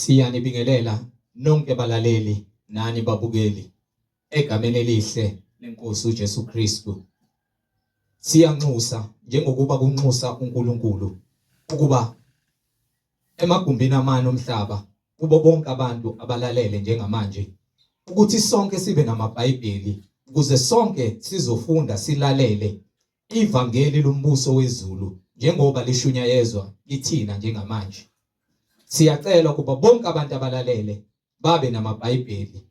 Siyanibingelela nonke balaleli nani babukeli egameni elihle lenkosi uJesu Kristu. Siyanxusa njengokuba kunxusa uNkulunkulu ukuba emagumbini amanye omhlaba kubo bonke abantu abalalele njengamanje ukuthi sonke sibe namaBhayibheli ukuze sonke sizofunda silalele ivangeli lombuso wezulu njengoba lishunyayezwa kithina njengamanje. Siyacela ukuba bonke abantu abalalele babe namaBhayibheli.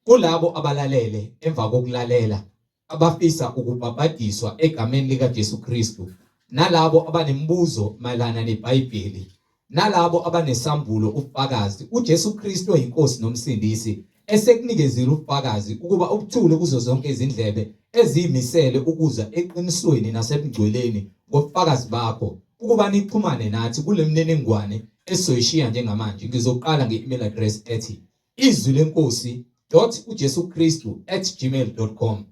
Kulabo abalalele emva kokulalela abafisa ukubhabhadiswa egameni lika Jesu Kristu, nalabo abanemibuzo mayelana neBhayibheli, nalabo abanesambulo ubufakazi uJesu Kristu oyinkosi nomsindisi esekunikezile ubufakazi ukuba ukuthule kuzo zonke izindlebe ezimisele ukuza eqinisweni nasebungcweleni ngobufakazi bakho ukuba nixhumane nathi kule mniningwane esoyishiya njengamanje. Ngizoqala nge-email address ethi izwilenkosi.ujesukristu@gmail.com,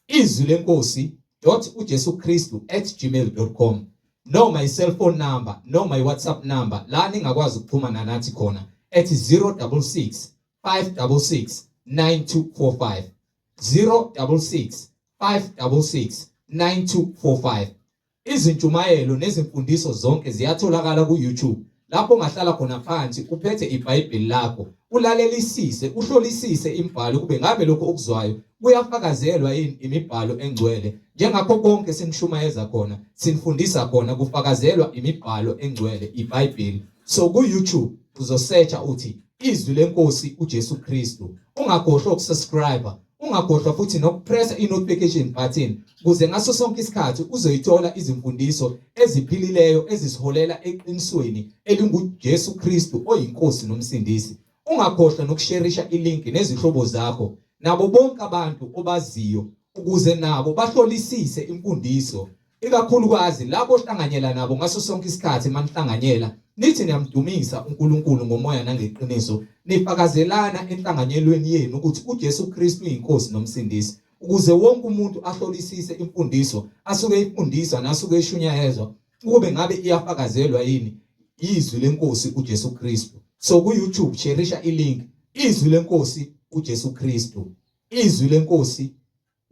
izwilenkosi.ujesukristu@gmail.com, noma i-cellphone number noma i-WhatsApp number la ningakwazi ukuxhumana nathi khona ethi 066 566 9245, 066 566 9245. Izintshumayelo nezimfundiso zonke ziyatholakala ku-YouTube lapho ungahlala khona phansi uphethe iBhayibheli lakho ulalelisise uhlolisise imibhalo kube ngabe lokho okuzwayo kuyafakazelwa yini imibhalo engcwele. Njengakho konke sinishumayeza khona sinifundisa khona kufakazelwa imibhalo engcwele iBhayibheli. So ku-YouTube uzosearcha uthi izwi lenkosi uJesu Kristu, ungakhohlwa ukusubscribe, ungakhohlwa futhi nokupressa i-notification button ukuze ngaso sonke isikhathi uzoyithola izimfundiso eziphilileyo ezisiholela eqinisweni elinguJesu Kristu oyinkosi nomsindisi. Ungakhohlwa nokusharisha ilink nezihlobo zakho nabo bonke abantu obaziyo ukuze nabo bahlolisise imfundiso, ikakhulukazi labo ohlanganyela nabo ngaso sonke isikhathi manihlanganyela nithi niyamdumisa uNkulunkulu ngomoya nangeqiniso, nifakazelana enhlanganyelweni yenu ukuthi uJesu Kristu uyinkosi nomsindisi, ukuze wonke umuntu ahlolisise imfundiso asuke ifundisa nasuke eshunyayezwa kube ngabe iyafakazelwa yini izwi lenkosi uJesu Kristu. So ku-YouTube sharisha ilink izwi lenkosi uJesu Kristu, izwi lenkosi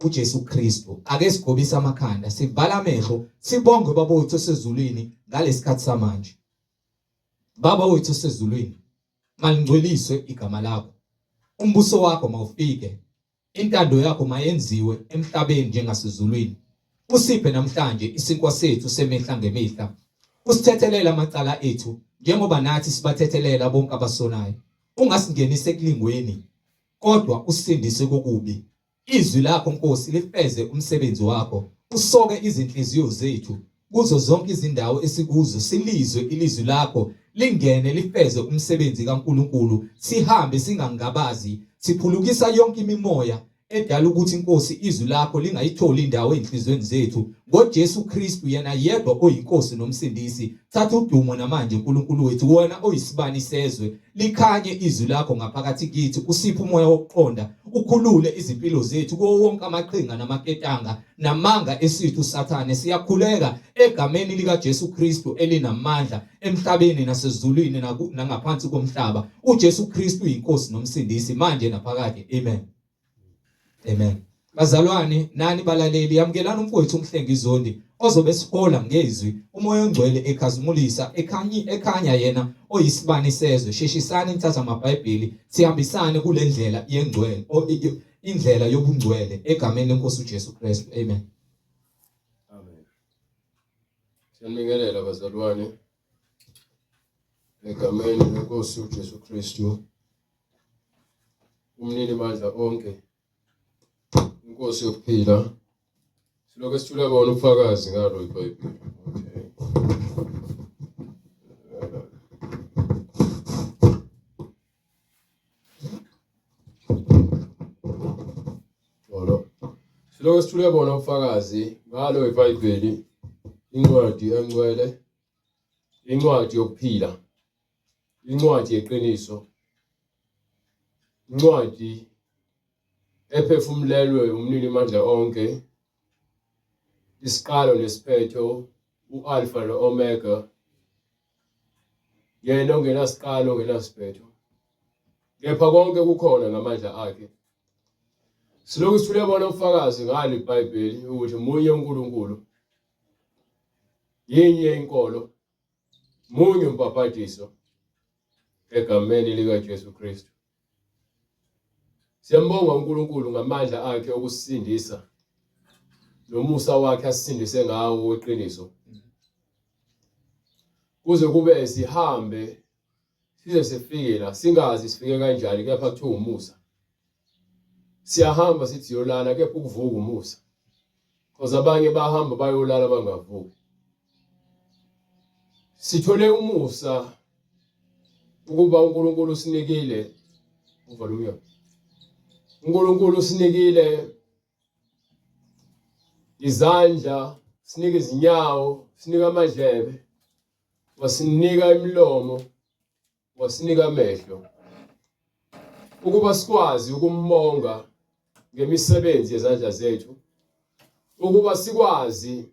uJesu Kristu. Ake sigobise amakhanda, sivala amehlo, sibonge Baba wethu osezulwini ngalesikhathi samanje. Baba wethu osezulwini, malingcweliswe igama lakho, umbuso wakho mawufike, intando yakho mayenziwe emhlabeni njengasezulwini. Usiphe namhlanje isinkwa sethu semihla ngemihla, usithethelele amacala ethu njengoba nathi sibathethelela bonke abasonayo. Ungasingenise ekulingweni kodwa usindise kokubi. Izwi lakho Nkosi lifeze umsebenzi wakho, usoke izinhliziyo zethu kuzo zonke izindawo esikuzo, silizwe ilizwi lakho lingene lifeze umsebenzi kaNkulunkulu. Sihambe singangabazi, siphulukisa yonke imimoya edala ukuthi Nkosi izwi lakho lingayitholi indawo enhlizweni zethu. NgoJesu Kristu yena yedwa oyinkosi nomsindisi, thatha udumo namanje uNkulunkulu wethu, wena oyisibani sezwe, likhanye izwi lakho ngaphakathi kithi, usiphe umoya wokuqonda, ukhulule izimpilo zethu kuwo wonke amaqhinga namaketanga namanga esithu Sathane. Siyakhuleka egameni lika Jesu Kristu elinamandla emhlabeni nasezulwini nangaphansi komhlaba. uJesu Kristu uyinkosi nomsindisi manje naphakade. Amen. Amen. Bazalwane nani balaleli, yamukelana umfowethu uMhlengi Zondi ozobe sihola ngezwi umoya ongcwele ekhazimulisa ekhanya yena oyisibani sezwe. Sheshisani nithatha amaBhayibheli sihambisane kule ndlela yengcwele indlela yobungcwele egameni lenkosi uJesu Kristu. Amen. Amen. Siyanibingelela bazalwane egameni lenkosi uJesu Kristu, umnini mandla onke, inkosi yokuphila. Silokho sithula bona ubufakazi ngalo iBhayibheli. Okay. Silokho sithula bona ubufakazi ngalo iBhayibheli, incwadi engcwele, incwadi yokuphila, incwadi yeqiniso, incwadi ephefumulelwe umnini mandla onke, isiqalo nesiphetho, uAlpha noOmega, yena ongenasiqalo ongenasiphetho, kepha konke kukhona ngamandla akhe. Silokhu sithule bona ubufakazi ngalo iBhayibheli ukuthi munye uNkulunkulu, yinye inkolo, munye umbhaphathiso egameni likaJesu Kristu. Siyambonga uNkulunkulu ngamandla akhe okusindisa nomusa wakhe asindise ngawo weqiniso. Kuze kube sihambe size sifike la singazi sifike kanjani kepha kuthiwa umusa. Siyahamba sithi yolala kepha ukuvuka umusa. Because abanye bahamba bayolala bangavuki. Sithole umusa ukuba uNkulunkulu usinikile uvolume. uNkulunkulu usinikile izandla, sinika izinyawo, sinika amadlebe, wasinika imilomo, wasinika amehlo. Ukuba sikwazi ukumbonga ngemisebenzi yezandla zethu, ukuba sikwazi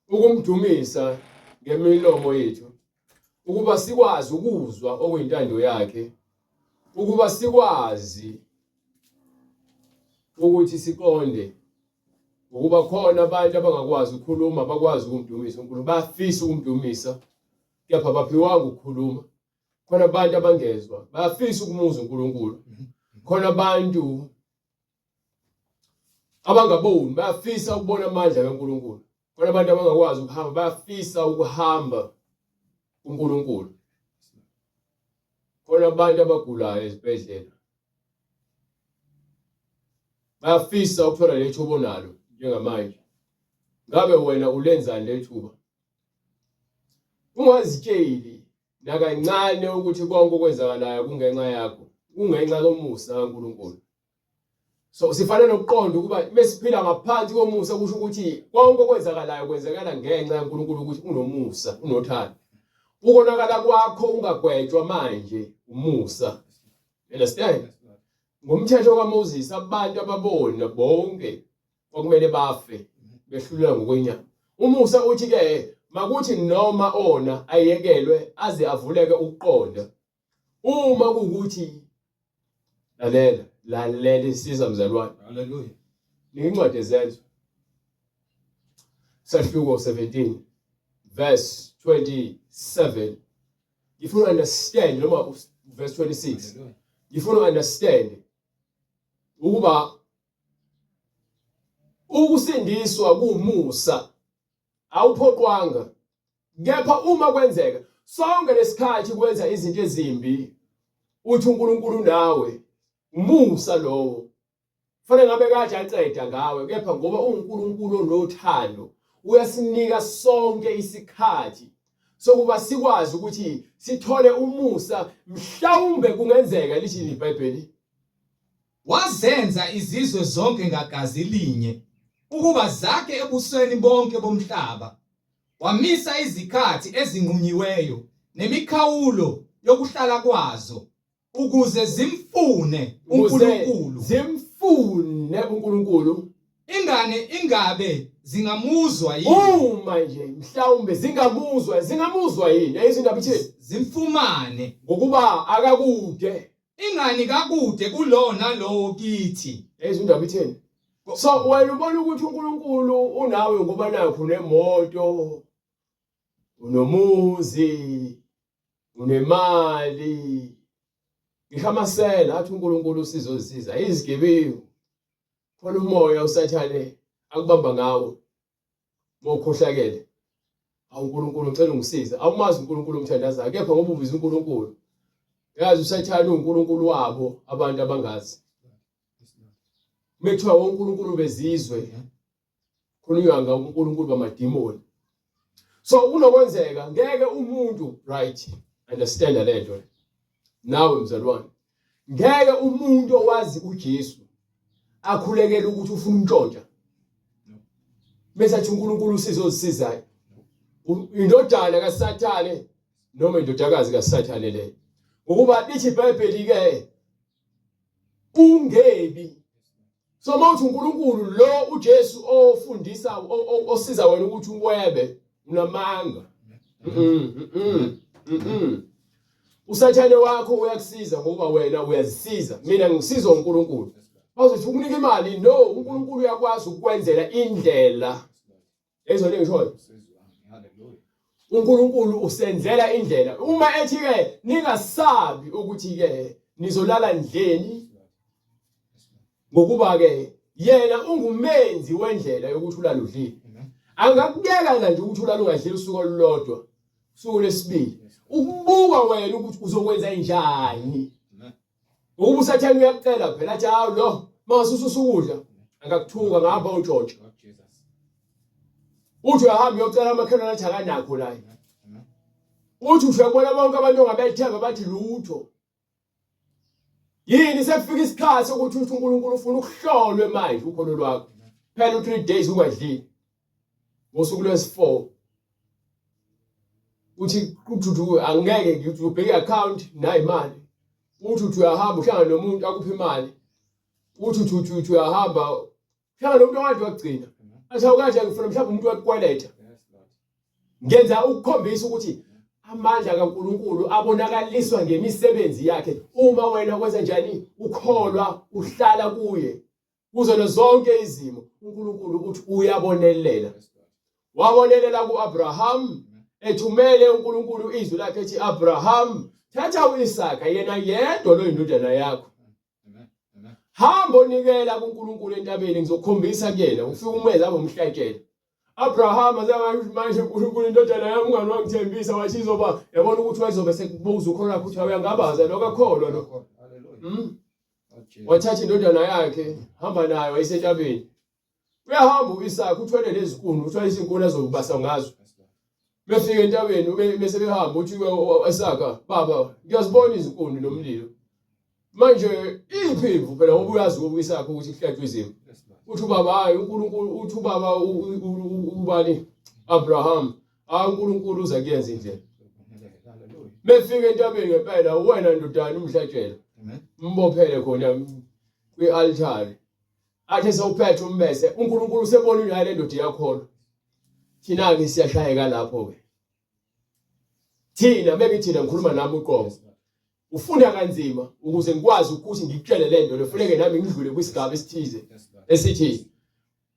ukumdumisa ngemilomo yethu, ukuba sikwazi ukuzwa okuyintando yakhe, ukuba sikwazi ukuthi siqonde ukuba khona abantu abangakwazi ukukhuluma, bakwazi ukumdumisa uNkulunkulu, bayafisa ukumdumisa kepha baphiwanga ukukhuluma. Khona abantu abangezwa, bayafisa ukumuzwa uNkulunkulu. Khona abantu abangaboni, bayafisa ukubona amandla kaNkulunkulu. Khona abantu abangakwazi ukuhamba, bayafisa ukuhamba uNkulunkulu. Khona abantu abagulayo ezibhedlela, bayafisa ukuthola lethuba onalo njengamanje. Ngabe wena ulenzani lethuba? Ungazitsheli nakancane ukuthi konke okwenzakalayo kungenxa yakho, kungenxa yomusa kaNkulunkulu. So sifanele ukuqonda ukuba mesiphila ngaphansi komusa kusho ukuthi konke okwenzakalayo kwenzekala ngenxa kaNkulunkulu ukuthi unomusa, unothando. Ukonakala kwakho ungagwetshwa manje umusa. Understand? Ngomthetho kaMoses abantu ababona bonke okumele bafe behlulwa ngokwenyama. Umusa uthi ke makuthi noma ona ayekelwe aze avuleke ukuqonda. Uma kuukuthi lalela isiza mzalwane. Hallelujah. Nincwadi ezenzo. Sahluko 17 verse 27. If you understand noma verse 26. If you understand ukuba ukusindiswa kuumusa awuphoqwanga, kepha uma kwenzeka sonke lesikhathi kwenza izinto ezimbi uthi uNkulunkulu nawe umusa lowo fanele ngabe kade aqeda ngawe, kepha ngoba uNkulunkulu onothando uyasinika sonke isikhathi sokuba sikwazi ukuthi sithole umusa. Mhlawumbe kungenzeka lithi iBhayibheli, wazenza izizwe zonke ngagazi linye ukuba zakhe ebusweni bonke bomhlaba. Wamisa izikhathi ezinqunyiweyo nemikhawulo yokuhlala kwazo ukuze zimfune uNkulunkulu. Zimfune uNkulunkulu. Ingabe zingamuzwa yini? Uma nje mhlawumbe zingamuzwa yini? Ayizindaba ithini? Zimfumane ngokuba akakude. Ingani kakude kulona lo kithi. Ayizindaba ithini? So wena ubona ukuthi uNkulunkulu unawe ngoba nakho unemoto, unomuzi, unemali. Ngisho amasela athi uNkulunkulu usizosiza, izigebengu. Khona umoya usathane akubamba ngawo. Mokhohlakele. uNkulunkulu ngicela ungisize. Awumazi uNkulunkulu omthandazayo, kepha ngoba ubiza uNkulunkulu. Yazi usathane uNkulunkulu wabo abantu abangazi. Mekuthiwa uNkulunkulu bezizwe khulunywa ngaUNkulunkulu bamadimoni. So unokwenzeka ngeke umuntu right understand lento. Nawe mzalwane, ngeke umuntu owazi uJesu akhulekele ukuthi ufuna untshontsha. Mesathi uNkulunkulu usizosizayo. Indodana kaSathane noma indodakazi kaSathane le. Ngokuba lithi iBhayibheli ke ungebi. So mawuthi uNkulunkulu lo uJesu ofundisa osiza wena ukuthi uwebe unamanga. usathane wakho uyakusiza ngoba wena uyazisiza mina ngisiza uNkulunkulu bazothi ukunika imali no uNkulunkulu uyakwazi ukukwenzela indlela ezole ngisho uNkulunkulu usenzela indlela uma ethi ke ningasabi ukuthi ke nizolala ndleni ngokuba ke yena ungumenzi wendlela yokuthi ulala udlile angakuyeka nje ukuthi ulala ungadlili usuku olulodwa usuku lesibili ukubuka wena ukuthi uzokwenza njani ngoba usathana uyakucela phela athi hawu lo masususa ukudla angakuthuka ngapha untshontsho uthi uyahamba uyocela amakhelwane athi akanakho la uthi uyabona bonke abantu ongabethemba bathi lutho yini sekufika isikhathi sokuthi uNkulunkulu ufuna ukuhlolwe manje ukholo lwakho phela u3 days ungadlili ngosuku lwesi4 uthi angeke ngithi ubheke account nayi imali uthi uyahamba uhlangana nomuntu akupha imali uthi uyahamba uhlangana nomuntu okade wagcina athi awukathi ngifuna mhlawumbe umuntu wakweletha ngenza ukukhombisa ukuthi amandla kaNkulunkulu abonakaliswa ngemisebenzi yakhe uma wena wenza njani ukholwa uhlala kuye kuzona zonke izimo uNkulunkulu uthi uyabonelela wabonelela kuAbraham ethumele uNkulunkulu izwi lakhe ethi Abraham thatha uIsaka yena yedwa lo indodana yakho hamba onikela kuNkulunkulu entabeni ngizokukhombisa kuyena ufike umeze abomhlatshela Abraham azathi manje uNkulunkulu indodana yami ungani wangithembisa wathi izoba yabona ukuthi wayizobe sekubuza ukhona lapho uthi uyangabaza lokho akholwa lo wathatha indodana yakhe hamba nayo wayisentabeni uyahamba uIsaka uthwele lezinkuni uthi izinkuni azobasa ngazo befika entabeni bese behamba uthi Isaka baba ngiyazibona izinkuni nomlilo manje iphimvu phela ngoba uyazi uIsaka ukuthi kuhlatshwe izimo uthi baba hayi uNkulunkulu uthi baba ubani Abraham uNkulunkulu uza kuyenza indlela befika entabeni ngempela wena ndodana umhlatshela mbophele khona kwialtari athi sewuphethe umbese uNkulunkulu usebona unayo le ndoda yakho thina ke siyashayeka lapho ke thina thina ngikhuluma nami uqobo ufunda kanzima ukuze ngikwazi ukuthi ngikutshele le nto lefuneke nami ngidlule kwisigaba esithize esithi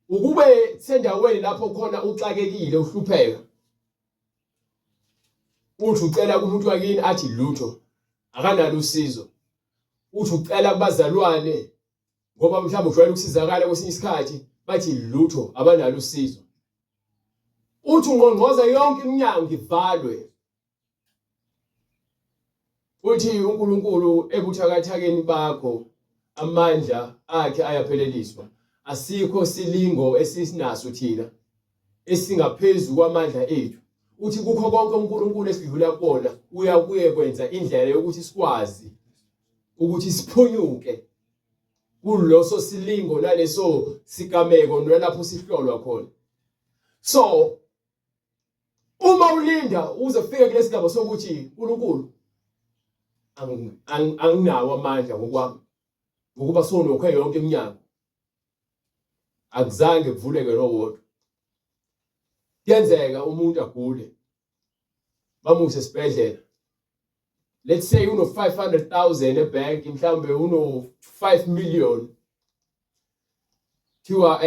ukube sendaweni lapho khona uxakekile uhlupheka uthi ucela kumuntu wakini athi lutho akanalo usizo uthi ucela kubazalwane ngoba mhlawumbe ujwayele ukusizakala kwesinye isikhathi bathi lutho abanalo usizo uthi ungqongqoza yonke iminyango ivalwe uthi uNkulunkulu ebuthakathakeni bakho amandla akhe ayapheleliswa asikho silingo esisinaso thina esingaphezulu kwamandla ethu uthi kukho konke uNkulunkulu esidlula kubona uyakuye kwenza indlela yokuthi sikwazi ukuthi siphunyuke kuloso silingo naleso sigameko nalapho sihlolwa khona so uma ulinda uze fike kulesigaba sokuthi uNkulunkulu anginawo amandla ngokwami ngokuba sonokho yonke iminyango akuzange kuvuleke lo wodwa kuyenzeka umuntu agule bamuse esibhedlela let's say uno 500,000 ebank mhlambe uno 5 million thiwa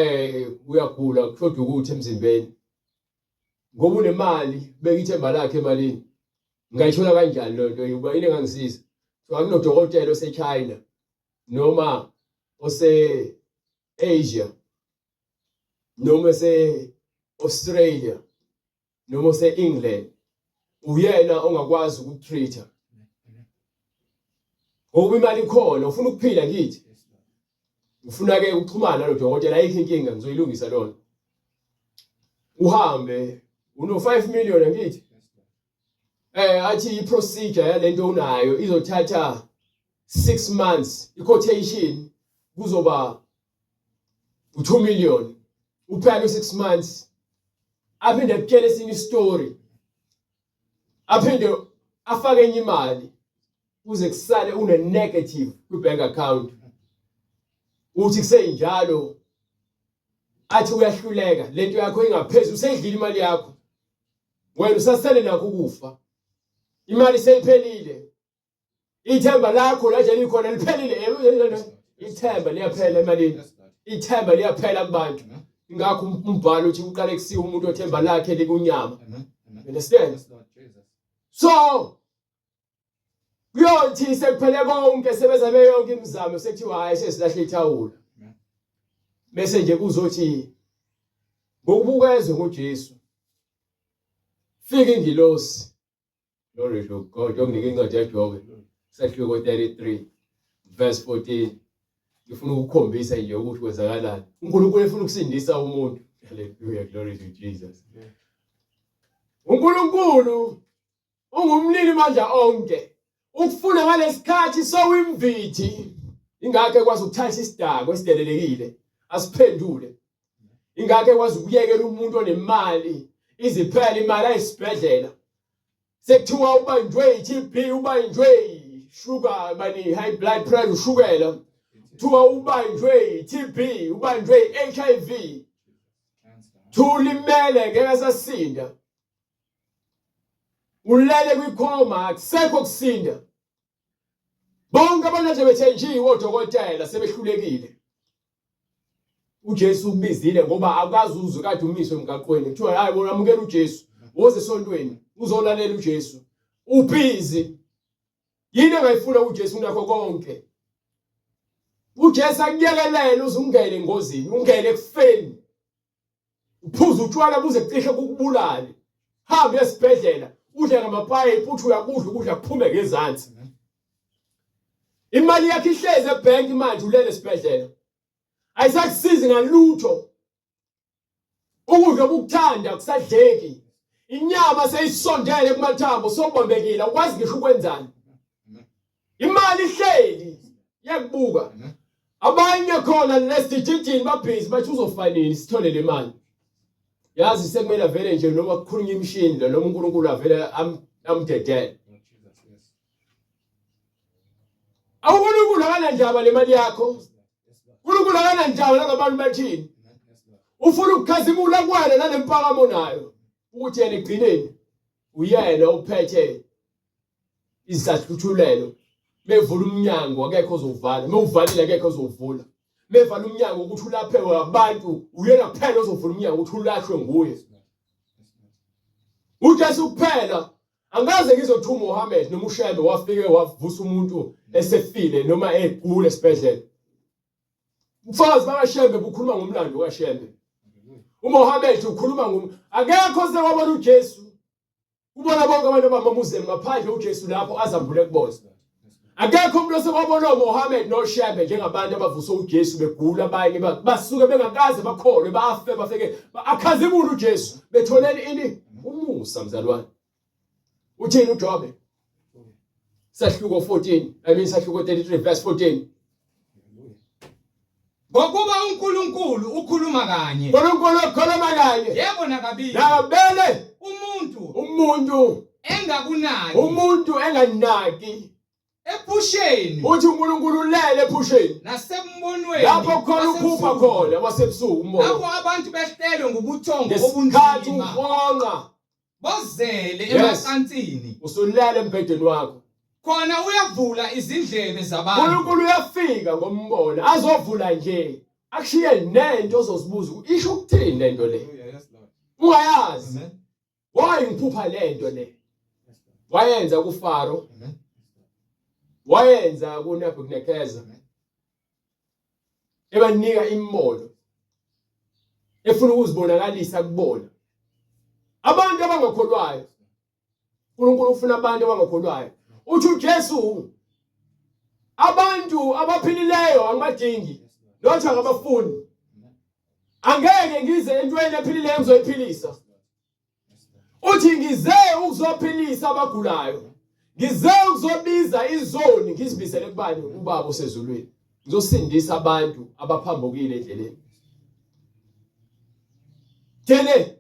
uyagula kushoda ukuthi emzimbeni ngoba unemali beka ithemba lakhe emalini ngayithola kanjani lo nto uba yini engangisiza so akunodokotela oseChina noma ose Asia noma ose Australia noma ose England uyena ongakwazi ukutreata ngoba imali ikhona ufuna ukuphila ngithi ufuna ke ukuxhumana nodokotela ayikho inkinga ngizoyilungisa lona uhambe uno 5 million ngithi athi iprocedure yalento unayo izothatha 6 months iquotation kuzoba u2 million uphela 6 months aphinde akutshele esinye story aphinde afake enye imali uze kusale une negative kwibank account uthi kuseyinjalo athi uyahluleka lento yakho ingaphezulu usedlile imali yakho wena usasele nakho ukufa imali seyiphelile ithemba lakho la nje likhona liphelile ithemba liyaphela emalini ithemba liyaphela kubantu ingakho umbhalo uthi uqale kusiwa umuntu othemba lakhe likunyama understand so kuyothi sekuphele konke sebeza beyonke imizamo sekuthiwa hayi sesilahle ithawula bese nje kuzothi ngokubukezwe ngoJesu fika ingilosi glory to God yokunika incwadi yaJobe sahluko 33 verse 14 ngifuna ukukhombisa nje ukuthi kwenzakalani uNkulunkulu efuna ukusindisa umuntu hallelujah glory to Jesus uNkulunkulu ungumnini manje onke ukufuna ngalesikhathi sowimvithi ingakho ekwazi ukuthatha isidako esidelelekile asiphendule ingakho ekwazi ukuyekela umuntu onemali iziphela imali ayisibhedlela sekuthiwa ubanjwe iTB ubanjwe sugar bani high blood pressure ushukela kuthiwa ubanjwe iTB ubanjwe HIV thulimele ngeke sasinda ulele kwikhoma akusekho kusinda bonke abantu nje bethenjiwe odokotela sebehlulekile uJesu ubizile ngoba akazi uzwe kade umiswe emgaqweni kuthiwa hayi bona amukela uJesu woze esontweni uzolalela uJesu ubhizi yini engayifuna uJesu nakho konke uJesu akuyekelele uzungene engozini ungene ekufeni uphuza utshwala buze kucishe kukubulale hamba esibhedlela udle ngamapayipi uthi uyakudla ukudla kuphume ngezansi imali yakhe ihleze ebank manje ulele esibhedlela ayisakusizi ngalutho ukudla okukuthanda kusadleki inyama seyisondele kumathambo sobambekile ukwazi ngisho ukwenzani imali ihleli yakubuka abanye khona nesitithini babhizi bathi uzofanele sithole le mali yazi sekumele vele nje noma kukhulunywa imishini lo noma uNkulunkulu avele amdedele awuNkulunkulu akanandaba le mali yakho uNkulunkulu akanandaba nangabantu bathini ufuna ukukhazimula kwena nalempakamo nayo ukuthi yena egcineni uyena uphethe izahluthulelo mevula umnyango akekho ozovala mewuvalile akekho ozovula mevala umnyango ukuthi ulaphewe abantu uyena kuphela ozovula umnyango ukuthi ulahlwe nguye uJesu kuphela angaze ngizothuma uMohammed noma uShembe wafike wavusa umuntu esefile noma egule esibhedlela umfazi bakaShembe bukhuluma ngomlando kaShembe uMohammed ukhuluma akekho sewabona uJesu ubona bonke abantu abamamuslim ngaphandle uJesu lapho azambule kubona akekho umuntu osewabona uMohammed noShembe njengabantu abavusa uJesu begula abanye basuke bengakaze bakholwe bafe bafike akhazimula uJesu betholeni ini umusa mzalwane uthini uJobe sahluko 14 sahluko 33 verse 14 ngokuba uNkulunkulu ukhuluma kanye uNkulunkulu ukhuluma kanye yebo nakabili nakabele umuntu engakunaki umuntu enganaki ephusheni uthi uNkulunkulu ulele ephusheni nasembonweni lapho khona ukhupha khona wasebusuku umoya lapho abantu behlelwe ngubuthongo ngesikhathi obunzima ufonqa bozele emacansini usulele embhedeni wakho khona uyavula izindlebe zabantu uNkulunkulu uyafika ngombono azovula nje akushiye nento ozozibuza isho ukuthini lento le ungayazi why ngiphupha lento le wayenza kuFaro wayenza kuNebukadnezar ebanika imimono efuna ukuzibonakalisa kubona abantu abangakholwayo uNkulunkulu ufuna abantu abangakholwayo uthi uJesu abantu abaphilileyo angibadingi lotho akabafuni angeke ngize entweni ephilileyo ngizoyiphilisa uthi ngize ukuzophilisa abagulayo ngize ukuzobiza izoni ngizibisele kubani ubaba osezulwini ngizosindisa abantu abaphambukile endleleni tene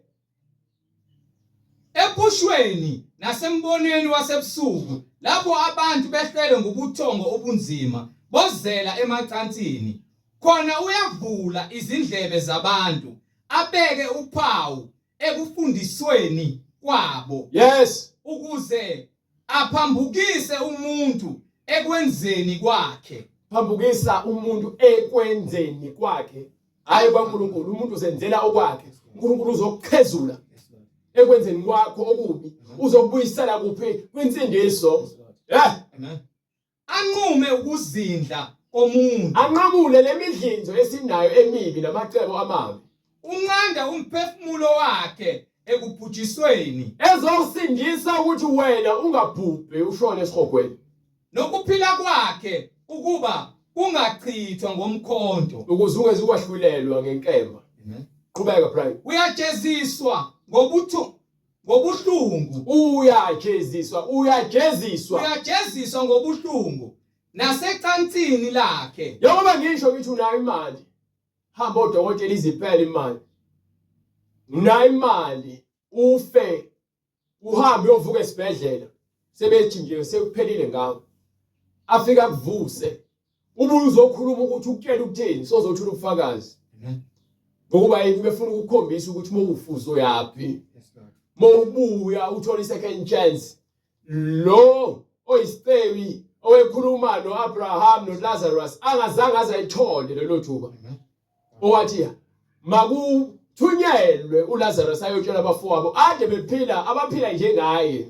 ephushweni nasembonweni wasebusuku lapho abantu behlelwe ngubuthongo obunzima bozela emacansini khona uyavula izindlebe zabantu abeke uphawu ekufundisweni kwabo yes ukuze aphambukise umuntu ekwenzeni kwakhe. Phambukisa umuntu ekwenzeni kwakhe. Hayi kwaNkulunkulu, umuntu uzenzela okwakhe. uNkulunkulu uzokukhezula ekwenzeni kwakho okubi. Uzokubuyisela kuphi kwinsindiso. Amen. Anqume ukuzindla komuntu. Anqamule lemidlinzo esinayo emibi namacebo amabi. Unqanda umphefumulo wakhe ekubhujisweni. Ezosindisa ukuthi wena ungabhubhe ushone esihogweni. Nokuphila kwakhe ukuba kungachithwa ngomkhonto. Ukuze ungeze ukwahlulelwa ngenkemba. Amen. Qhubeka Brian. Uyajeziswa ngobuhlungu. Uyajeziswa ngobuhlungu nasecansini lakhe. Njengoba ngisho ngithi unayo imali. Hamba odokotela iziphela imali. Unayo imali ufe uhambe uyovuka esibhedlela. Sebethi nje sekuphelile ngawo. Afika kuvuse. Ubuye uzokhuluma ukuthi ukutshela ukuthini sozothula ubufakazi. Ngokuba yini befuna ukukhombisa ukuthi mawufuzo uyapi. Mawubuya uthola i-second chance. Lo oyisitewi owekhuluma noAbraham noLazarus angazange azayithole lelo thuba. Owathi makuthunyelwe uLazarus ayotshela abafowabo ade bephila abaphila njengaye.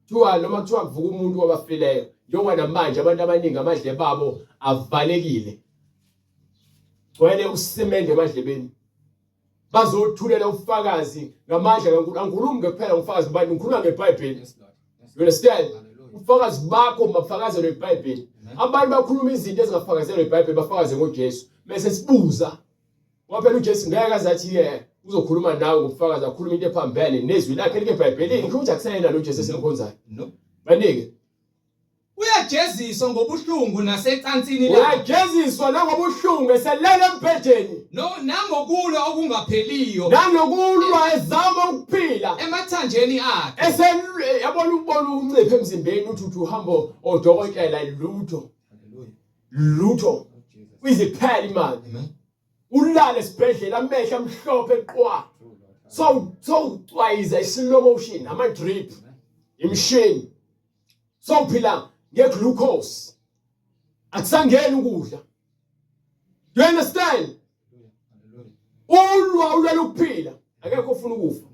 Kuthiwa noma kuthiwa kuvuka umuntu wabafileyo njengoba namanje abantu abaningi amadle babo avalekile. Wena usimende emadlebeni. Bazothulela ubufakazi ngamandla kaNkulunkulu. Angikhulumi kuphela ngofakazi bani, ngikhuluma ngeBhayibheli. You understand? Ubufakazi bakho mabufakazelwe eBhayibheli. Abantu bakhuluma izinto ezingafakazelwe eBhayibheli bafakaze ngoJesu. Bese sibuza. Waphela uJesu ngeke azathi uzokhuluma nawe ngobufakazi akhuluma into ephambene nezwi lakhe likeBhayibhelini. Ngisho ukuthi akusayena lo Jesu esimkhonzayo. No. Banike. Uyajeziswa ngobuhlungu nasecansini lakhe. Uyajeziswa nangobuhlungu eselele embhedeni. Nangokulwa okungapheliyo. Nanokulwa ezama ukuphila Emathanjeni akhe. Yabona unciphe emzimbeni uthi uhamba odokotela lutho. Uyiziphela imali. Ulala esibhedlela amehla amhlophe eqwa. So twice slow motion ama drip. Imshini. So phila ngeglucose. Akusangeni ukudla. Do you understand? Ulwa ukuphila. Akekho ufuna ukufa.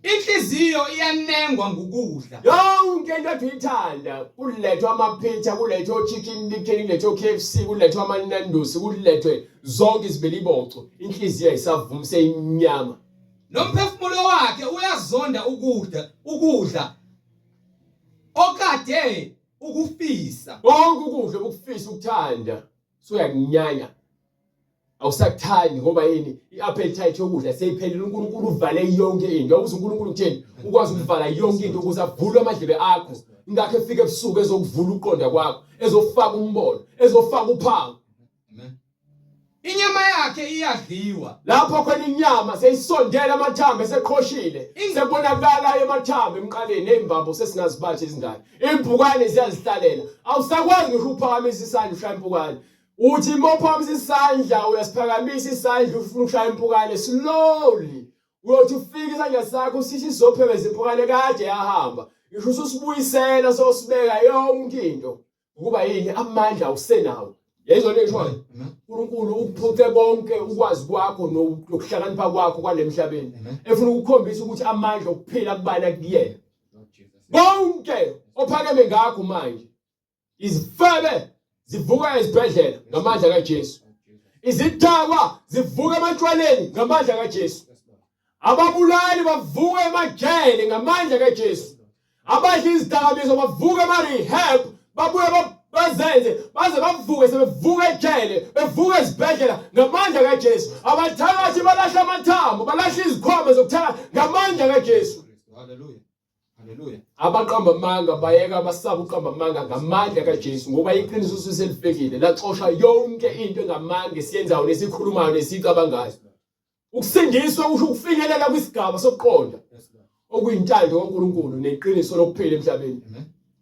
Inhliziyo iyanengwa ngokudla. Yonke into uyithanda, kulethwa amapizza, kulethwa chicken licken, kulethwa KFC, kulethwa amanandosi, kulethwe zonke izibeliboco. Inhliziyo ayisavumse inyama. Nomphefumulo wakhe uyazonda ukudla okade ukufisa. Konke ukudla ukufisa ukuthanda, soyakunyanya. Awusakuthandi ngoba yini iappetite yokudla seyiphelile. uNkulunkulu uvale yonke into. Awuze uNkulunkulu utheni ukwazi ukuvala yonke into ukuze avule amadlebe akho. Ingakho efike ebusuku ezokuvula uqonda kwakho, ezofaka umbono, ezofaka uphango. Amen. Inyama yakhe iyadliwa. Lapho khona inyama seyisondela amathambo eseqhoshile. Sebonakala emathambo emqaleni nezimbambo sesingazibathi izingane. Impukane ziyazihlalela. Awusakwazi ngisho uphakamisa isandla ushaya impukane. Uthi mophamisa isandla uyasiphakamisa isandla ufuna ukushaya impukane slowly. Uyothi ufike isandla sakho sithi sizophebeza impukane kade yahamba. Ngisho usibuyisela sosibeka yonke into. Ukuba yini amandla usenawo. Yezona ngisho uNkulunkulu ukuphuce konke ukwazi kwakho nokuhlakanipha kwakho kwalemhlabeni. Efuna ukukhombisa ukuthi amandla okuphila kubana kuyena. Bonke ophakeme ngakho manje. Izifebe zivuka ezibhedlela ngamandla kaJesu. Izidakwa zivuka ematshwaleni ngamandla kaJesu. Ababulali bavuka emajele ngamandla kaJesu. Abadla izidakamizwa bavuka ema-rehab babuye bazenze baze bavuke sebevuka ejele bevuka ezibhedlela ngamandla kaJesu. Abathakathi balahla amathambo balahla izikhwama zokuthaka ngamandla kaJesu. Hallelujah. Hallelujah. Abaqamba amanga bayeka basaba uqamba amanga ngamandla kaJesu ngoba iqiniso siselifekile laxosha yonke into engamanga esiyenzayo lesikhulumayo lesicabangayo. Ukusindiswa kusho ukufinyelela kwisigaba sokuqonda okuyintando kaNkulunkulu neqiniso lokuphila emhlabeni.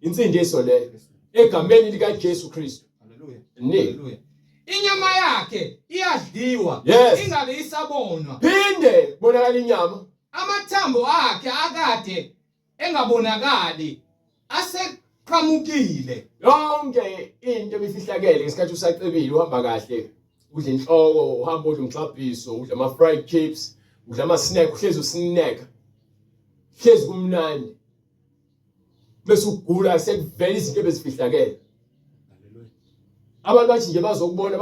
Insindiso leyo egameni lika Jesu Kristu. Hallelujah. Hallelujah. Inyama yakhe iyadliwa ingabe isabonwa. Phinde bonakala inyama. Amathambo akhe akade engabonakali qhamukile. yonke into ebifihlakele ngesikhathi usacebile uhamba kahle udla inhloko uhamba udla umxhabhiso udla ama fried chips udla ama snack uhlezi usnacka hlezi kumnandi bese ugula sekuvela izinto ebezifihlakele abantu bathi nje bazokubona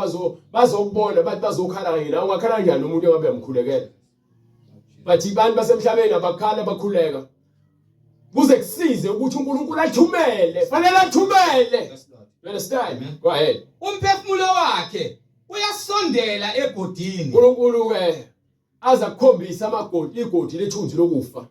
bazokubona bathi bazokhala kanye nawe ungakhala kanjani umuntu engabe yamkhulekela bathi abantu basemhlabeni abakhala bakhuleka kuze kusize ukuthi uNkulunkulu athumele fanele athumele you understand go ahead Umphefumulo wakhe uyasondela egodini. uNkulunkulu ke aza kukhombisa igodi lethunzi lokufa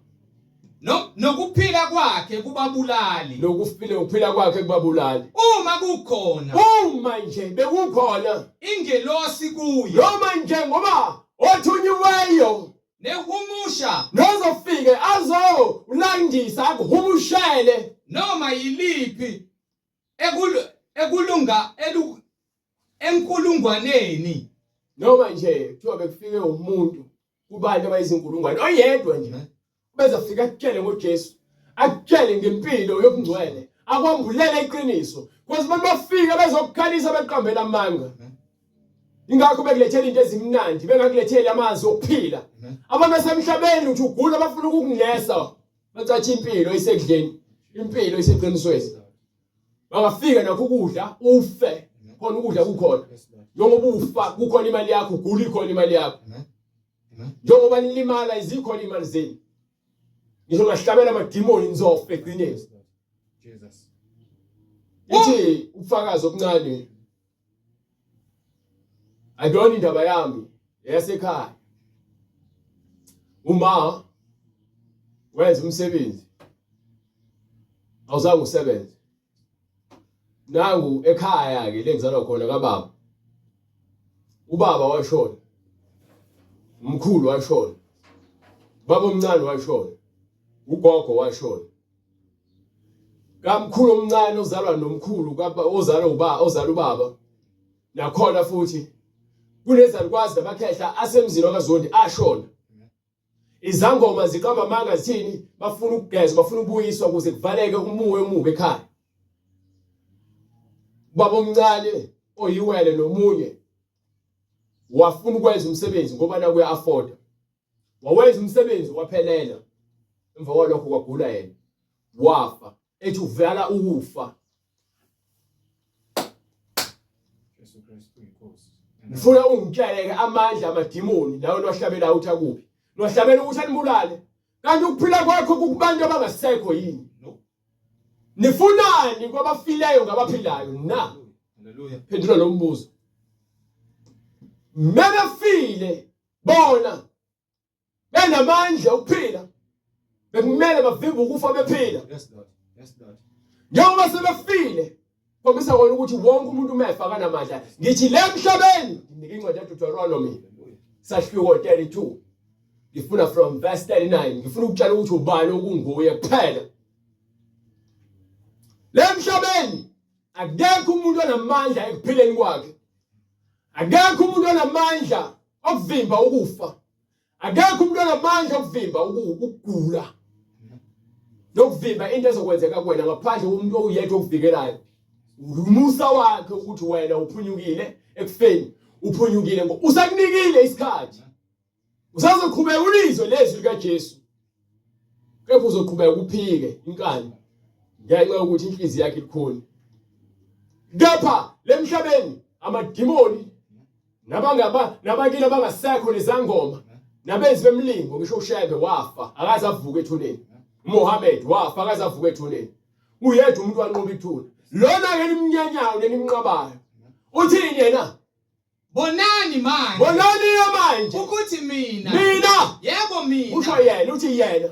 Nokuphila kwakhe kubabulali. ukuphila kwakhe kubabulali Uma kukhona uma nje bekukhona ingelosi kuye noma nje ngoba othunyiweyo nehumusha nozofike azo ulandisa akuhumushele noma yiliphi ekulunga enkulungwaneni noma nje kuthiwa bekufike umuntu kubantu abayizinkulungwane oyedwa nje bezafika akutshele ngoJesu akutshele ngempilo yobungcwele akwambulele iqiniso because abantu bafika bezokukhalisa beqambela amanga ingakho bekulethela into ezimnandi bengakuletheli amazwi okuphila abantu basemhlabeni uthi ugula bafuna ukukunesa bacathi impilo isekudleni impilo iseqinisweni bangafika nakho ukudla ufe khona ukudla kukhona njengoba ufa kukhona imali yakho ugula ikhona imali yakho njengoba nilimala izikhona imali zenu ngisho ngahlabela amadimoni nizofa egcineni Jesus. ithi ufakazi okuncane ayibona indaba yami yasekhaya uma wenza umsebenzi awuzange usebenze nangu ekhaya ke lengizalwa khona kababa ubaba washona umkhulu washona baba omncane washona ugogo washona kamkhulu omncane ozalwa nomkhulu ozala ubaba nakhona futhi kunezalukwazi nabakhehla asemzini wakaZondi ashona izangoma ziqamba amanga zithini bafuna ukugezwa bafuna ukubuyiswa ukuze kuvaleke umuwe omubi ekhaya baba omncane oyiwele nomunye wafuna ukwenza umsebenzi ngoba nakuya afford wawenza umsebenzi waphelela emva kwalokho kwagula yena wafa ethi uvela ukufa Jesu Kristu inkosi. ngifuna ungitsheleke amandla amadimoni nawe nohlabela uthi akuphi nohlabela ukuthi anibulale kanti ukuphila kwakho kukubantu abangasekho yini nifunani kwabafileyo ngabaphilayo na Hallelujah. phendula lo mbuzo mebefile bona benamandla ukuphila bekumele bavimbe ukufa bephila Yes, Lord. Yes, Lord. njengoba sebefile khombisa kona ukuthi wonke umuntu umefa kanamandla ngithi le emhlabeni nginika incwadi yaDeuteronomy Hallelujah. sahluko 32 ngifuna from verse 39 ngifuna ukutshela ukuthi ubani okunguye kuphela le emhlabeni akekho umuntu onamandla ekuphileni kwakhe akekho umuntu onamandla okuvimba ukufa akekho umuntu onamandla okuvimba ukugula lokuvimba into ezokwenzeka kuwena ngaphandle komuntu oyedwa okuvikelayo umusa wakhe ukuthi wena uphunyukile ekufeni uphunyukile ngoba usakunikile isikhathi usazoqhubeka ulizwe lezwi likaJesu kepha uzoqhubeka uphike inkani ngenxa yokuthi inhliziyo yakhe ikhona kepha lemhlabeni amadimoni nabakile abangasekho nezangoma nabenzi bemlingo ngisho uShebe wafa akaze avuka ethuneni uMohammed wafa akaze avuka ethuneni uyedwa umuntu wanqoba ithuna lona ke nimnyanyayo nenimnqabayo uthini yena bonani manje bonani manje ukuthi mina yebo usho mina yena uthi yena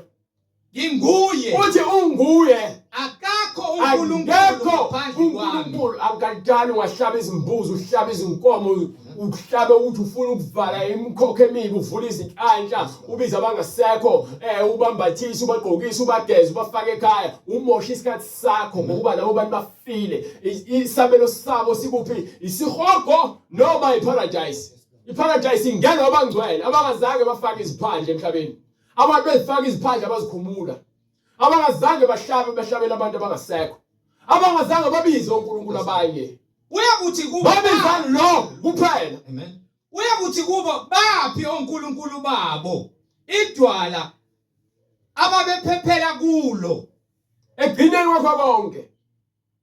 nginguye uthi unguye akakho uNkulunkulu akekho ngaphandle kwami uNkulunkulu akadali ungahlaba izimbuzi uhlaba izinkomo uhlabe uthi ufuna ukuvala imikhokho emibi uvula izinhlanhla ubiza abangasekho ubambathisa ubagqokisa ubageza ubafaka ekhaya umosha isikhathi sakho ngokuba labo bantu bafile isabelo sabo sikuphi isihogo noma iparadise iparadise ingena abangcwele abangazange bafake iziphandle emhlabeni abantu bezifaka iziphandle abazikhumula abangazange bahlabela abantu abangasekho abangazange babize uNkulunkulu abanye uyakuthi kuba babiza lo kuphela. Amen. uyakuthi kuba baphi onkulunkulu babo idwala ababephephela kulo Egcineni kwakho konke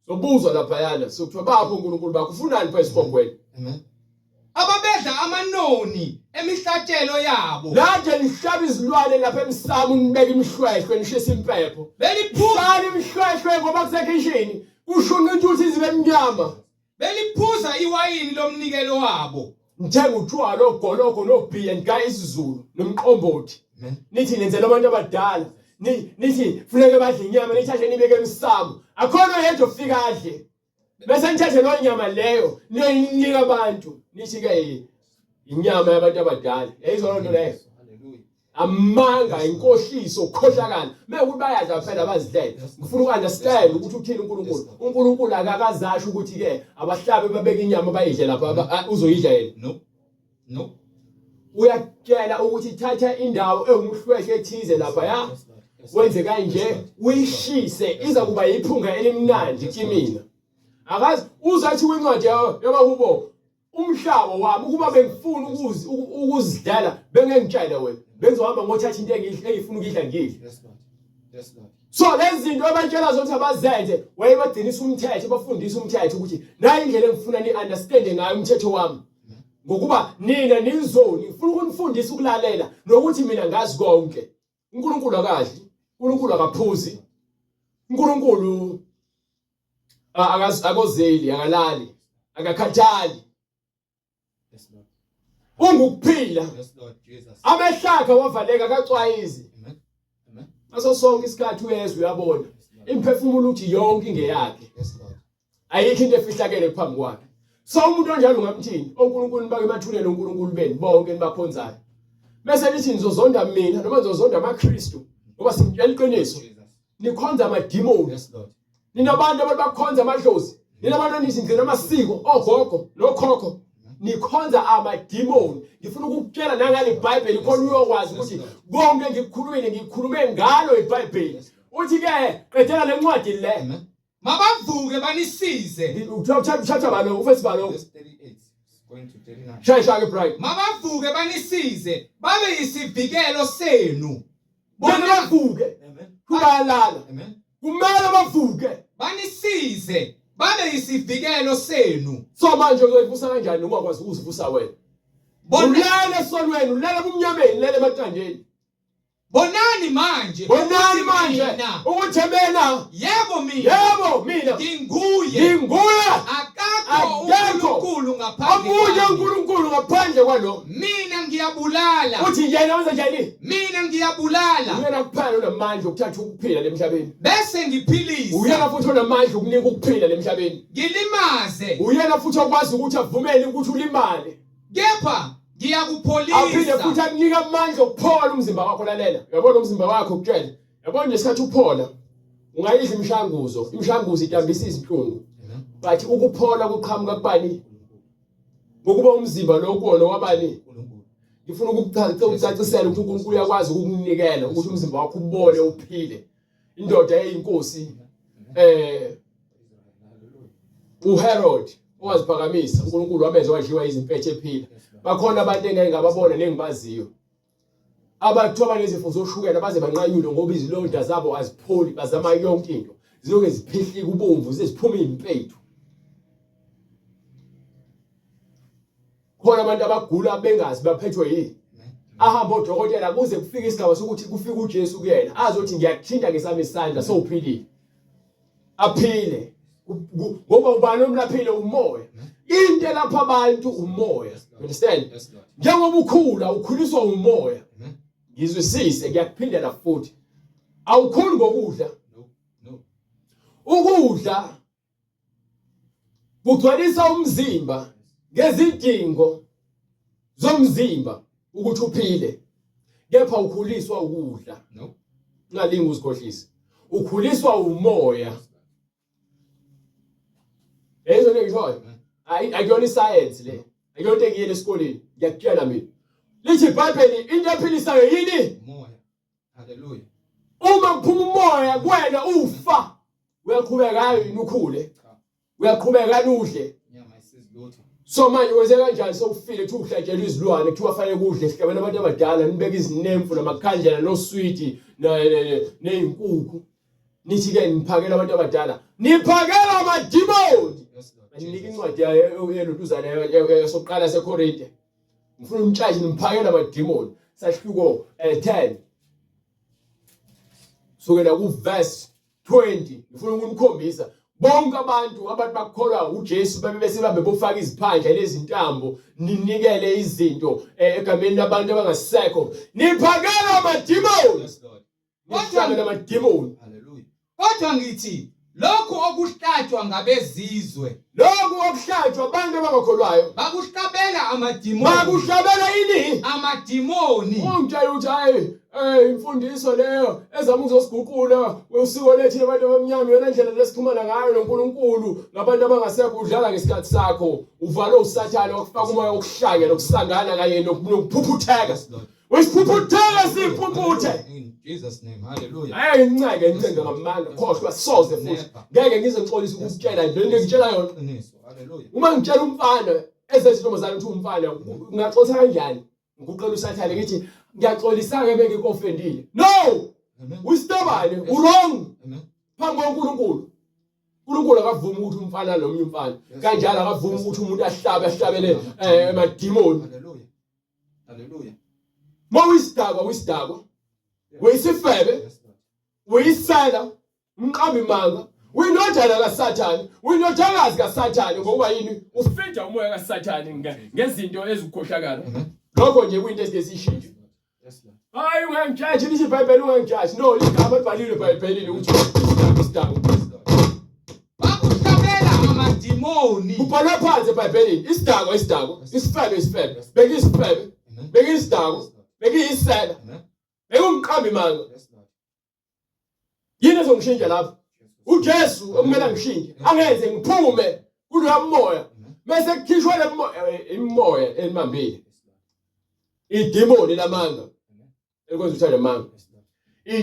sobuzwa lapha yana sokuthiwa bapho uNkulunkulu bakho ufunani phezu kwegwele. Amen. ababedla amanoni emihlatshelo yabo Lanje lihlaba izilwane lapha emsamo nibeka imhlwehlwe nishisa impepho. beliphuza Hlala imhlwehlwe ngoba kusekishini kushunqa intuthi zibe mnyama. beliphuza iwayini lomnikelo wabo Ngithenga utshwala ogoloko nobhiya ngaya isiZulu nomqombothi. Amen. Nithi nenzela abantu abadala. Nithi funeke badle inyama nithathe nibeke emsamo. Akhona yedwa ofika adle. Bese nithathe lo nyama leyo niyoyinika abantu. Nithi ke inyama yabantu abadala. Yayizona nto leyo. Hallelujah. Amanga inkohliso ukhohlakala mekuthi bayadla phela abazidlela ngifuna ukunderstand ukuthi uthini uNkulunkulu akakazasho ukuthi ke abahlabe babeka inyama bayidle lapha uzoyidla yena No. No. uyakutshela ukuthi thatha indawo engumhlwehle ethize lapha ya Yes, Lord. Yes, Lord. wenze kanje uyishise iza kuba yiphunga elimnandi kimina akazi uzathi kwincwadi yabahubo umhlaba wami ukuba bengifuna ukuzidala bengengitshela wena bengizohamba ngothatha into engifuna ukidla ngidle. Yes, Lord. Yes, Lord. So lezi zinto abantshela zokuthi abazenze wayebagcinisa umthetho bafundisa umthetho ukuthi nayi indlela engifuna ni-understande ngayo umthetho wami ngokuba nina nizoni ngifuna ukunifundisa ukulalela nokuthi mina ngazi konke. uNkulunkulu akadli, uNkulunkulu akaphuzi, uNkulunkulu akozeli akalali akakhathali Yes, Lord. ungukuphila. Yes, Lord. Jesus. Amehlaka wavaleka kacwayizi Amen. Amen. ngaso sonke isikhathi uyezwa uyabona imphefumulo uthi yonke ingeyakhe Yes, Lord. ayikho into efihlakele phambi kwakhe. So umuntu onjalo ngamthini oNkulunkulu bake bathulele uNkulunkulu beni bonke nibakhonzayo bese lithi nizozonda mina noma nizozonda amaKristu ngoba simtshela iqiniso Jesus. nikhonza amadimoni. Yes, Lord. Ninabantu abakhonza amadlozi ninabantu nithi ngicela amasiko ogogo nokhokho nikhonza amadimoni. Ngifuna ukukutshela nangale iBhayibheli khona uyokwazi ukuthi konke ngikhulume ngalo iBhayibheli uthi ke qedela lencwadi le Amen. mabavuke banisize uthatha balo ufesibalo Verse 38. Going to 39. shayisha ke bright mabavuke banisize babe yisivikelo senu bona bona bavuke Amen. kubayalala Amen. kumele bavuke. banisize babe yisivikelo senu So manje uzoyivusa kanjani ungakwazi ukuzivusa wena? bona Ulele esonweni ulele kumnyameni ulele emaqandeni bonani manje bonani ukuthi manje mina- ukuthi mina yebo mina yebo mina nginguye nginguye akakho Akekho. uNkulunkulu ngaphandle amunye kwami. uNkulunkulu ngaphandle kwalo. mina ngiyabulala Uthi yena wenza njani? mina ngiyabulala Uyena kuphela onamandla okuthatha ukuphila lemhlabeni. bese ngiphilisa Uyena futhi onamandla okunika ukuphila lemhlabeni. ngilimaze Uyena futhi okwazi ukuthi avumele ukuthi ulimale. kepha Aphinde ngiyakupholisa futhi akunika amandla okuphola umzimba wakho lalela. Uyabona umzimba wakho ukutshela. Yabona nje isikhathi uphola ungayidla imishanguzo. Imishanguzo idambisa izinhlungu. Amen. But ukuphola kuqhamuka kubani? Ngokuba umzimba lo kuwona wabani? uNkulunkulu. Ngifuna ukucacisela ukuthi uNkulunkulu uyakwazi ukukunikela ukuthi umzimba wakho ubone uphile. Indoda eyinkosi Hallelujah. uHerod owaziphakamisa uNkulunkulu wamenza wadliwa izimpethe ephila. Bakhona abantu engeke ngababona nengibaziyo. Abathoba nezifo zoshukela baze banqanyule ngoba izilonda zabo azipholi bazama yonke into. Ziloke ziphihlika ubomvu ziphuma impethu. Khona abantu abagula bengazi baphethwe yini. Ahamba odokotela kuze kufike isigaba sokuthi kufike uJesu kuyena azothi ngiyakuthinta ngesami isandla sowuphilile. Aphile. Ngoba ubani omlaphile umoya. Into lapha abantu umoya. You understand? Yes, Lord. Njengoba ukhula ukhuliswa umoya. Amen. Ngizwisise ngiyakuphindela futhi. Awukhuli ngokudla. No. No. Ukudla kugcwalisa umzimba ngezidingo zomzimba ukuthi uphile. Kepha ukhuliswa ukudla. No. Ungalingi uzikhohlisa. Ukhuliswa umoya. Ezo ngishoyo. Ayikona iscience le. Ayikona into engiyele esikoleni. Ngiyakutshela mina. Lithi iBhayibheli into ephilisayo yini? Moya. Hallelujah. Uma kuphuma umoya kuwena ufa. uyaqhubeka yini ukhule uyaqhubeka udle Yeah, my sis daughter. so manje wenze kanjani sokufile kuthi uhlatshelwe izilwane kuthi wafanele kudle sihlabela abantu abadala nibeke izinemfu namakhandlela noswiti nezinkukhu nithi ke niphakela abantu abadala niphakela amadimoni Yes, Lord. anginika Jesus. incwadi yelutuzana yasokuqala seKorinte ngifuna umtshaji nimphakela amadimoni sahluko 10 sukela ku verse 20 ngifuna ukunikhombisa bonke abantu bakholwa uJesu bese babe bofaka iziphandla lezintambo ninikele izinto egameni labantu abangasekho niphakela amadimoni Yes, Lord. nihlabela amadimoni Hallelujah. Kodwa ngithi lokhu okuhlatshwa ngabezizwe lokho okuhlatshwa abantu abangakholwayo bakuhlabela amadimoni. bakuhlabela yini Amadimoni. ungitshela ukuthi hayi imfundiso leyo ezama ukuzosiguqula usiko lethu abantu abamnyama yona indlela lesixhumana ngayo noNkulunkulu ngabantu abangasekho udlala ngesikhathi sakho uvalo usathane wakufaka umoya okuhlangene okusangana kanye nokuphuphutheka Yes, Lord. wesiphuphuteka siphuphuthe In Jesus' name. Hallelujah. hayi inceke ngicenga ngamandla khohlwa soze futhi ngeke ngize ngixolise ukukutshela nje into engitshela yona Iqiniso. Hallelujah. uma ngitshela umfana ezezintombazana ukuthi umfana ngingaxolisa kanjani ngikuqela usathane ngithi ngiyaxolisanga bengekho offendile no Amen. wistabane wrong Amen. phambi koNkulunkulu uNkulunkulu akavumi ukuthi umfana nomnye umfana kanjalo akavumi ukuthi umuntu ahlabele emadimoni Hallelujah. Hallelujah. wisdakwa wisifebe Yes, Lord. uyisela umqambi manga uyinodana kaSathane uyinodakazi kaSathane ngoba yini ufida umoya kaSathane ngezinto ezikhohlakala Amen. lokho nje kuyinto esishintshe Yes, Lord. hayi ungangijaji lithi iBhayibheli ungangijaji no ligama libhaliwe eBhayibhelini ukuthi isidakwa Yes, Lord. Bakuhlabela amadimoni. kubhalwe phansi eBhayibhelini isidakwa isifebe bekisifebe Amen. bekisidakwa Yes, Lord. bekiyisela Amen. bekumqambi manga Yes, Lord. yini ezongishintsha lapho Jesus. uJesu okumele ngishintshe angenze ngiphume kuloya moya Amen. bese kukhishwa le moya elimambile Yes, Lord. idimoni lamanga Amen. elikwenza uthande manga Yes, Lord.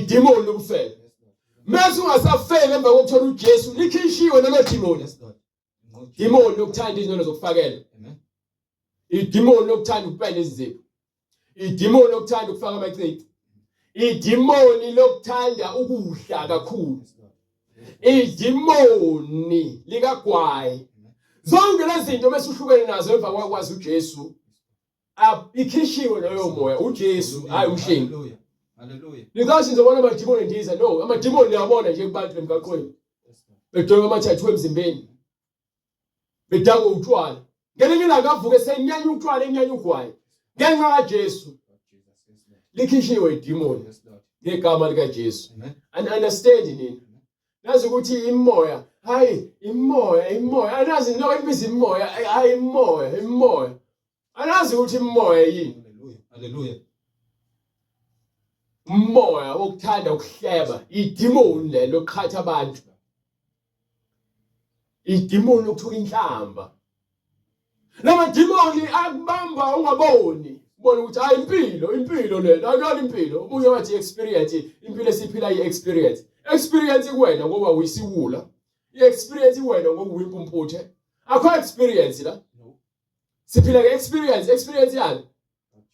idimoni lobufebe Yes, Lord. mase ungasafebe emva kokuthola uJesu likhishiwe nalo dimoni Yes, Lord. In the name of Jesus. dimoni lokuthanda izinto zokufakela Amen. idimoni lokuthanda ukupenda izipho idimoni lokuthanda ukufaka amacici idimoni lokuthanda ukudla kakhulu Yes, Lord. idimoni likagwayi zonke lezi zinto bese uhlukene nazo emva kwakwazi uJesu ikhishiwe loyo moya uJesu hayi umhlengi Hallelujah. Hallelujah. nikathi ngizobona amadimoni ndiza no amadimoni niyabona nje kubantu emgaqweni Yes, Lord. bedonga amathathu emzimbeni bedakwe utshwala ngelinye ilanga avuke senyanya utshwala enyanya ugwayi ngenxa kaJesu Lord Jesus. Yes, Lord. likhishiwe idimoni Yes, Lord. ngegama likaJesu Amen. and understand nini nazi ukuthi imoya hayi imoya anazi no ibiza imoya hayi imoya anazi ukuthi imoya yini Hallelujah. Hallelujah. umoya wokuthanda ukuhleba idimoni le loqhatha abantu idimoni lokuthuka inhlamba lama dimoni akubamba ungaboni ubona ukuthi hayi impilo le akuyona impilo ubuye wathi experience impilo esiphila experience kuwena ngoba uyisiwula iexperience kuwena ngoba uyimpumputhe akho experience la No. siphila ngeexperience yani Lord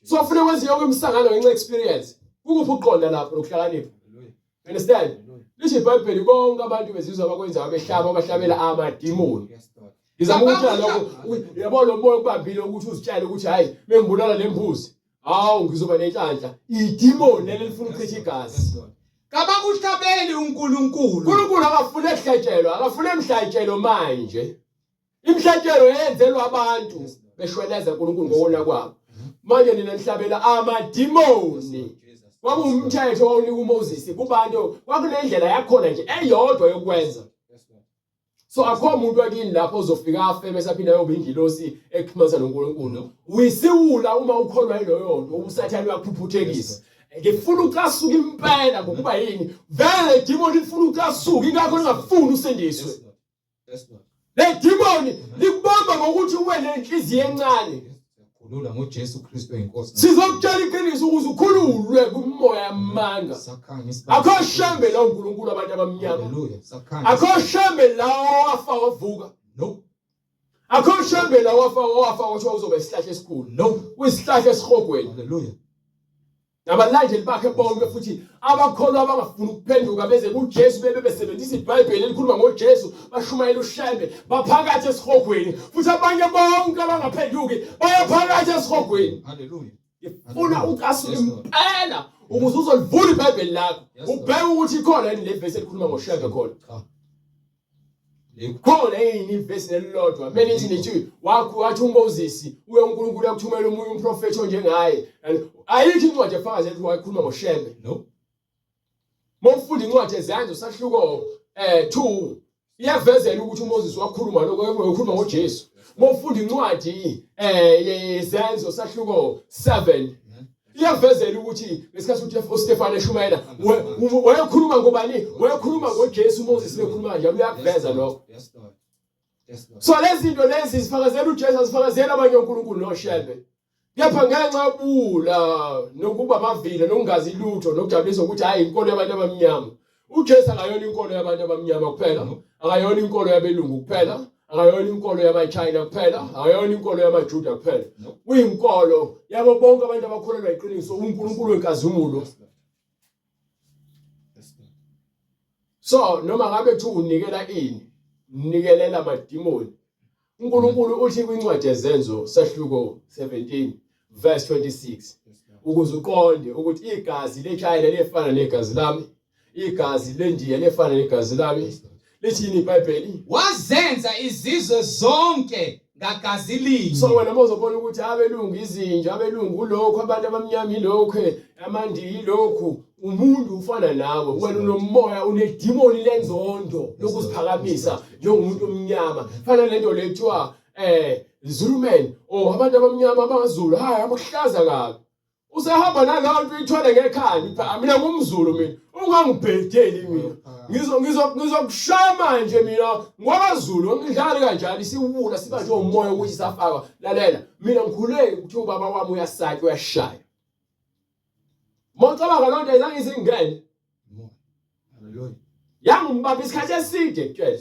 Jesus. so ufuna kwenza yonke imsangano ngenxa experience ukuphi uqonda lapho nokuhlakanipha Hallelujah. understand Hallelujah. lisho iBhayibheli bonke abantu bezizwa abakwenza abahlabela amadimoni Yes, Lord. ngizama ukutshela lokho yabona lo moya okubambile ukuthi uzitshele ukuthi hayi mengibulala lembuzi hawu ngizoba nenhlanhla idimoni lelifuna ukuchitha igazi Yes, Lord. Kabakuhlabeli uNkulunkulu. uNkulunkulu akafuna ehlatshelo akafuna emhlatshelo manje imhlatshelo yenzelwa abantu beshweleza uNkulunkulu ngokona kwabo manje nina nihlabela amadimoni Jesus. kwakuwumthetho owunika uMoses kubantu kwakunendlela yakhona nje eyodwa yokwenza Yes, Lord. so akho umuntu wakini lapho uzofika afe bese aphinda yoba ingilosi exhumanisa noNkulunkulu uyisiwula uma ukholwa iloyo nto ubusathane uyakuphuthekisa ngifuna ukasuka impela ngokuba yini vele demon ifuna ukasuka ingakho ngingafuni usindiswe Yes, Lord. Yes, Lord. le demon likubamba ngokuthi uwe nenhliziyo encane Khulula ngoJesu Kristu inkosi. Sizokutshela iqiniso ukuze ukhululwe kumoya yamanga. Sakhanya Akho shambe la uNkulunkulu abantu abamnyama. Hallelujah. Sakhanya. Akho shambe la wafa wavuka. No. Akho shambe la wafa wathi uzoba isihlahla esikhulu. No. Uyisihlahla esihogweni. Hallelujah. Nabalandeli bakhe bonke futhi abakholwa abangafuni ukuphenduka beze kuJesu besebenzisa iBhayibheli elikhuluma ngoJesu bashumayela ushambe baphakathi esihogweni futhi abanye bonke abangaphenduki bayaphakathi esihogweni. Hallelujah. Ufuna ukasuke impela ukuze uzolivula iBhayibheli lakho ubheke ukuthi ikhona yini le verse elikhuluma ngoshambe khona. Cha. Khona yini ivesi elilodwa manje ithi nithi wathi uMoses uye uNkulunkulu yakuthumela umunye umprofeti onjengaye ayikho incwadi efakaza ukuthi wayekhuluma ngoShembe. No. Mawufunda incwadi ezenzo sahluko 2 iyavezela ukuthi uMoses wakhuluma lokho ekhuluma ngoJesu. Mawufunda incwadi yezenzo sahluko 7 iyavezela ukuthi ngesikhathi uStefane eshumayela wayekhuluma ngobani wayekhuluma ngoJesu uMoses bekhuluma njalo uyakuveza lokho. Yes Lord. Yes Lord. So lezi zinto lezi sifakazela uJesu sifakazela abanye uNkulunkulu noShembe. Kepha ngenxa yobula nokuba amavila nokungazi lutho nokujabulisa ukuthi hayi inkolo yabantu abamnyama. uJesu akayona inkolo yabantu abamnyama kuphela, akayona inkolo yabelungu kuphela, akayona inkolo yamaChina kuphela, akayona inkolo yamaJuda kuphela. Uyinkolo yabo bonke abantu abakholelwa iqiniso uNkulunkulu wenkazimulo. So noma ngabe thu unikela ini, unikelela amadimoni. uNkulunkulu uthi kwincwadi yezenzo sahluko 17 verse 26 ukuze uqonde ukuthi igazi leChina lefana negazi lami, igazi leNdiya lefana negazi lami. Lithini iBhayibheli? Wazenza izizwe zonke ngagazi linye. So wena mawuzobona ukuthi abelungu izinja, abelungu lokho, abantu abamnyama ilokho, amandiya ilokho, umuntu ufana nawe. Wena unomoya, unedimoni lenzondo lokuziphakamisa njengomuntu omnyama. Fana lento lethiwa Zulu man abantu abamnyama abangazulu hayi abahlaza kabi. Usehamba nalawo nto uyithwala ngekhanda. Mina ngumZulu mina. Ungangibhedeli mina. Ngizokushaya manje mina ngwabaZulu ngidlali kanjani siwula siba nje umoya ukuthi safaka. Lalela mina ngikhule ukuthi ubaba wami uyasatya uyashaya. Mawucabanga loo nto ayizange izingene. Hallelujah. Yangimbamba isikhathi eside kutshela.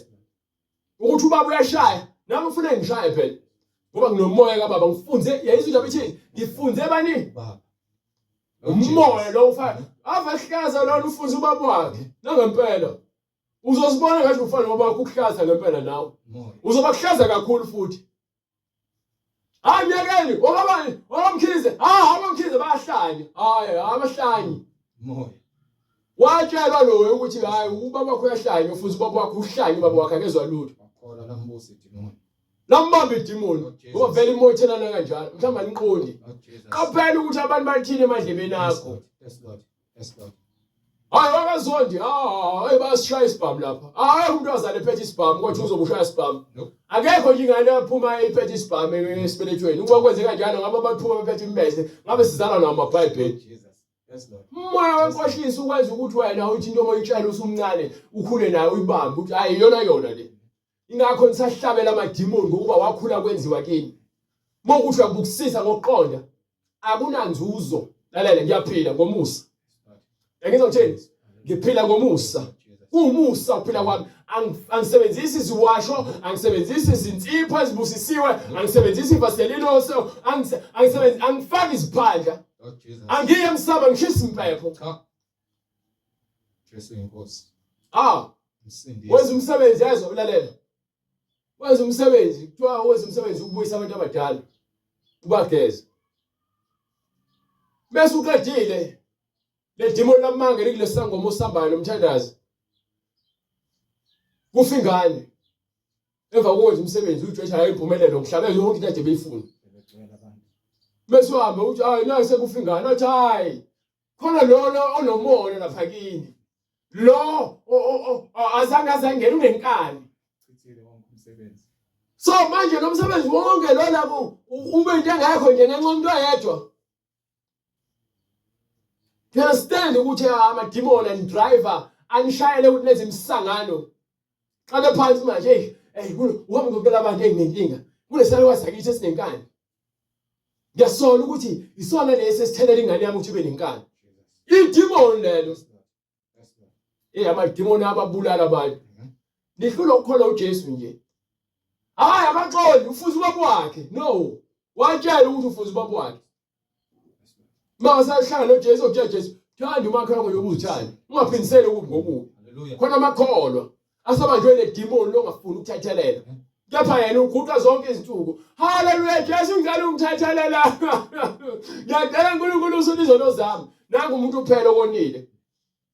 Ukuthi ubaba uyashaya nami ufuna ngishaye phela. Ngoba nginomoya kaBaba ngifunze yayizwe indaba ithini? Ngifunze bani? Baba. Umoya lo ufana avahlaza lona ufunza ubaba wakhe nangempela uzosibona ngathi ufana ngoba ukuhlaza ngempela nawe uzoba kuhlaza kakhulu futhi. Hayi myekeni okamkhize abamkhize bayahlanya hayi abahlanyi Moya. watshelwa lo ukuthi hayi ubaba wakho uyahlanya ufunza ubaba wakho uhlanye ubaba wakhe akezwa lutho Akhola lambusi idimoni. lambamba idimoni ngoba vele imoyithelana kanjalo mhlawumbe aniqondi qaphela ukuthi abantu bathini emadlebeni akho. Yes Lord. Yes Lord. Hayi wakazondi bayasishaya isibhamu lapha. Hayi umuntu wazale ephethe isibhamu kodwa uzobushaya isibhamu. Akekho nje ingane yaphuma ephethe isibhamu esibelethweni. Ukuba kwenze kanjalo ngabe baphuma bephethe imbese ngabe sizalwa nawo amaBhayibheli. Jesus. Yes Lord. Umoya wenkohlisi ukwenza ukuthi wena uthi into oyitshela usumncane ukhule nayo uyibambe ukuthi hayi yona le. Ingakho nisahlabela amadimoni ngokuba wakhula kwenziwa kini. Mokuthi uyabukisisa ngokuqonda akunanzuzo. Lalela ngiyaphila ngomusa. Ngizotshela ngiphila ngomusa. Umusa uphila kwami. Angisebenzisi iziwasho, angisebenzisi izinsipho ezibusisiwe, angisebenzisi ivaselino so angifaki iziphandla. Angiye emsaba ngishisa impepho. Cha. Jesu inkosi. Msindisi. Wenza umsebenzi yazo ulalela. Wenza umsebenzi, kuthiwa wenza umsebenzi ukubuyisa abantu abadala. Ubageza. Bese uqedile. Le demon lamanga likule sangoma osambayo nomthandazi. Kufa ingane. Emva kokwenza umsebenzi uJesu ayimpumelelo ngihlabele yonke into ade beyifuna. Bese uhambe uthi hayi nayi sekufa ingane. Athi hayi. Khona lo onomoya lapha kini. Lo azange unenkani. Chithile wonke umsebenzi. So manje nomsebenzi wonke lo lapho ube into engekho nje ngenxa umuntu oyedwa. You understand ukuthi amadimoni and driver anishayele ukuthi lezi imsangano. Xa bephansi manje uhamba ngokela abantu enginenkinga. Kunesalo wasakithi esinenkani. Ngiyasola ukuthi isona lesi esithelela ingane yami ukuthi ibe nenkani. Idemon lelo. Amademoni ababulala abantu. Nihlula ukukholwa uJesu nje. Hayi amaxoli ufuza ubaba wakhe. No. Watshela ukuthi ufuza ubaba wakhe. Mase ahlala noJesu okutshela Jesu, "Thanda umakho wakho yokuthanda. Ungaphindiseli ukubi ngokubi." Hallelujah. Khona amakholwa asabanjwe nedemon longafuna ukuthethelela. Kepha yena uguqa zonke izinsuku. Haleluya Jesu ngicela ungithathelela. Ngiyacela uNkulunkulu usule izono zami. Nangu umuntu uphela okonile.